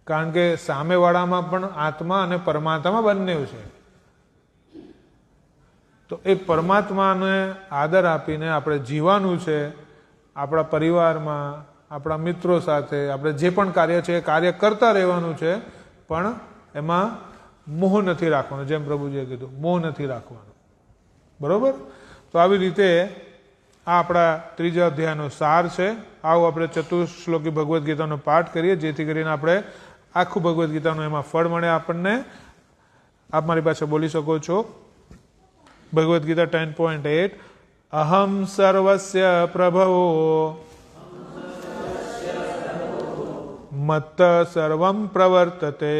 કારણ કે સામેવાળામાં પણ આત્મા અને પરમાત્મા બંને છે. તો એ પરમાત્માને આદર આપીને આપણે જીવવાનું છે. આપણા પરિવારમાં, આપણા મિત્રો સાથે આપણે જે પણ કાર્ય છે એ કાર્ય કરતા રહેવાનું છે, પણ એમાં મોહ નથી રાખવાનો. જેમ પ્રભુજીએ કીધું, મોહ નથી રાખવાનો. બરોબર? તો આવી રીતે આ આપણા ત્રીજા અધ્યાયનો સાર છે. આવો આપણે ચતુશ્લોકી ભગવદ્ ગીતાનો પાઠ કરીએ, જેથી કરીને આપણે આખું ભગવદ્ ગીતાનું એમાં ફળ મળે આપણને. આપ મારી પાસે બોલી શકો છો. ભગવદ્ ગીતા 10.8 અહમ સર્વસ્ય પ્રભવો મત્ત સર્વં પ્રવર્તતે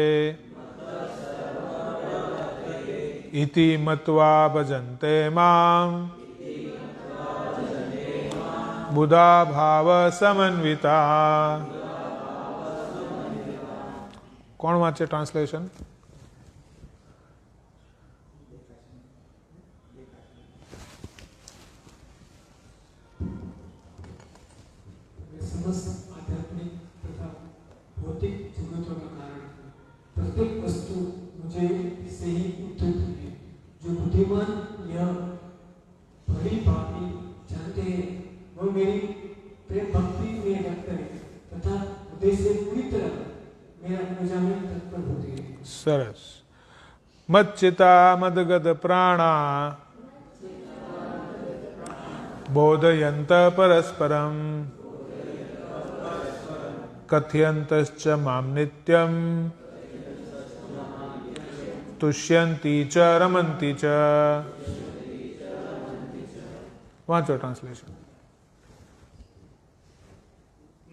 ઇતિ મત્વા ભજન્તે મામ બુધા ભાવ સમન્વિતા. કોણ વાંચે ટ્રાન્સલેશન? समस्त आध्यात्मिक तथा भौतिक जगतों का कारण प्रत्येक वस्तु मुझे से ही उद्भूत हुई है. जो बुद्धिमान यह भली भांति जानते हैं वह मेरी प्रेम भक्ति में लगते हैं तथा हृदय से पूरी तरह मेरा पूजा में तत्पर होते हैं. સરસ. મચ્ચિતા મદગત પ્રાણા બોધયંત પરસ્પરમ કથયંતશ્ચ મામ નિત્યમ તુષ્યંતી ચ રમંતી ચ. વાંચો ટ્રાન્સલેશન.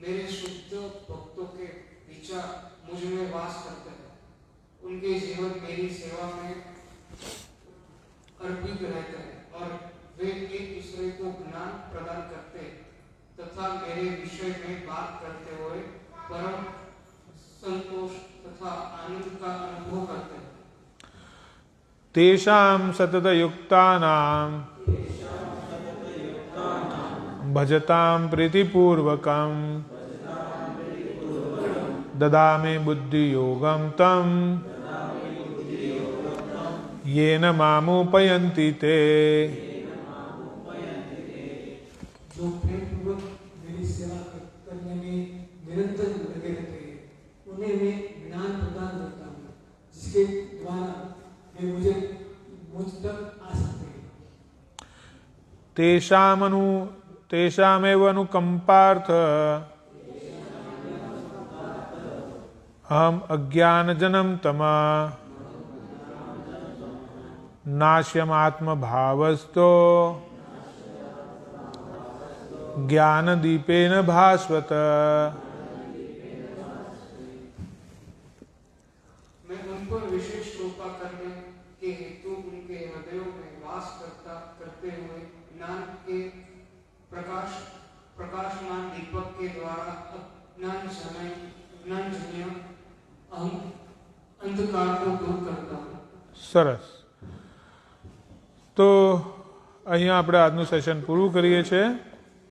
मेरे शुद्ध भक्तों के विचार मुझ में वास करते हैं. उनके जीवन मेरी सेवा में अर्पित रहते हैं और वे एक दूसरे को ज्ञान प्रदान करते हैं तथा मेरे विषय में बात करते हुए परम संतोष तथा आनंद का अनुभव करते हैं. तेषां सततयुक्तानां भजतां प्रीतिपूर्वकं ददामि बुद्धियोगं तं येन मामुपयन्ति ते. जो प्रेम पूर्वक मेरी सेवा करने में निरंतर लगे रहते हैं उन्हें मैं ज्ञान प्रदान करता हूँ जिसके द्वारा वे मुझ तक आ सकते हैं. तेषामेव अनुकंपार्थ अहम अज्ञानजनं तमा नाश्यमात्मभावस्तो ज्ञानदीपेन भास्वत. मैं उन पर विशेष कृपा करने के हेतु उनके हृदयों में वास करते हुए ज्ञान के प्रकाशमान दीपक के द्वारा ज्ञानजन्य अंधकार को दूर करता हूँ. સરસ. તો અહીંયા આપણે આજનું સેશન પૂરું કરીએ છીએ.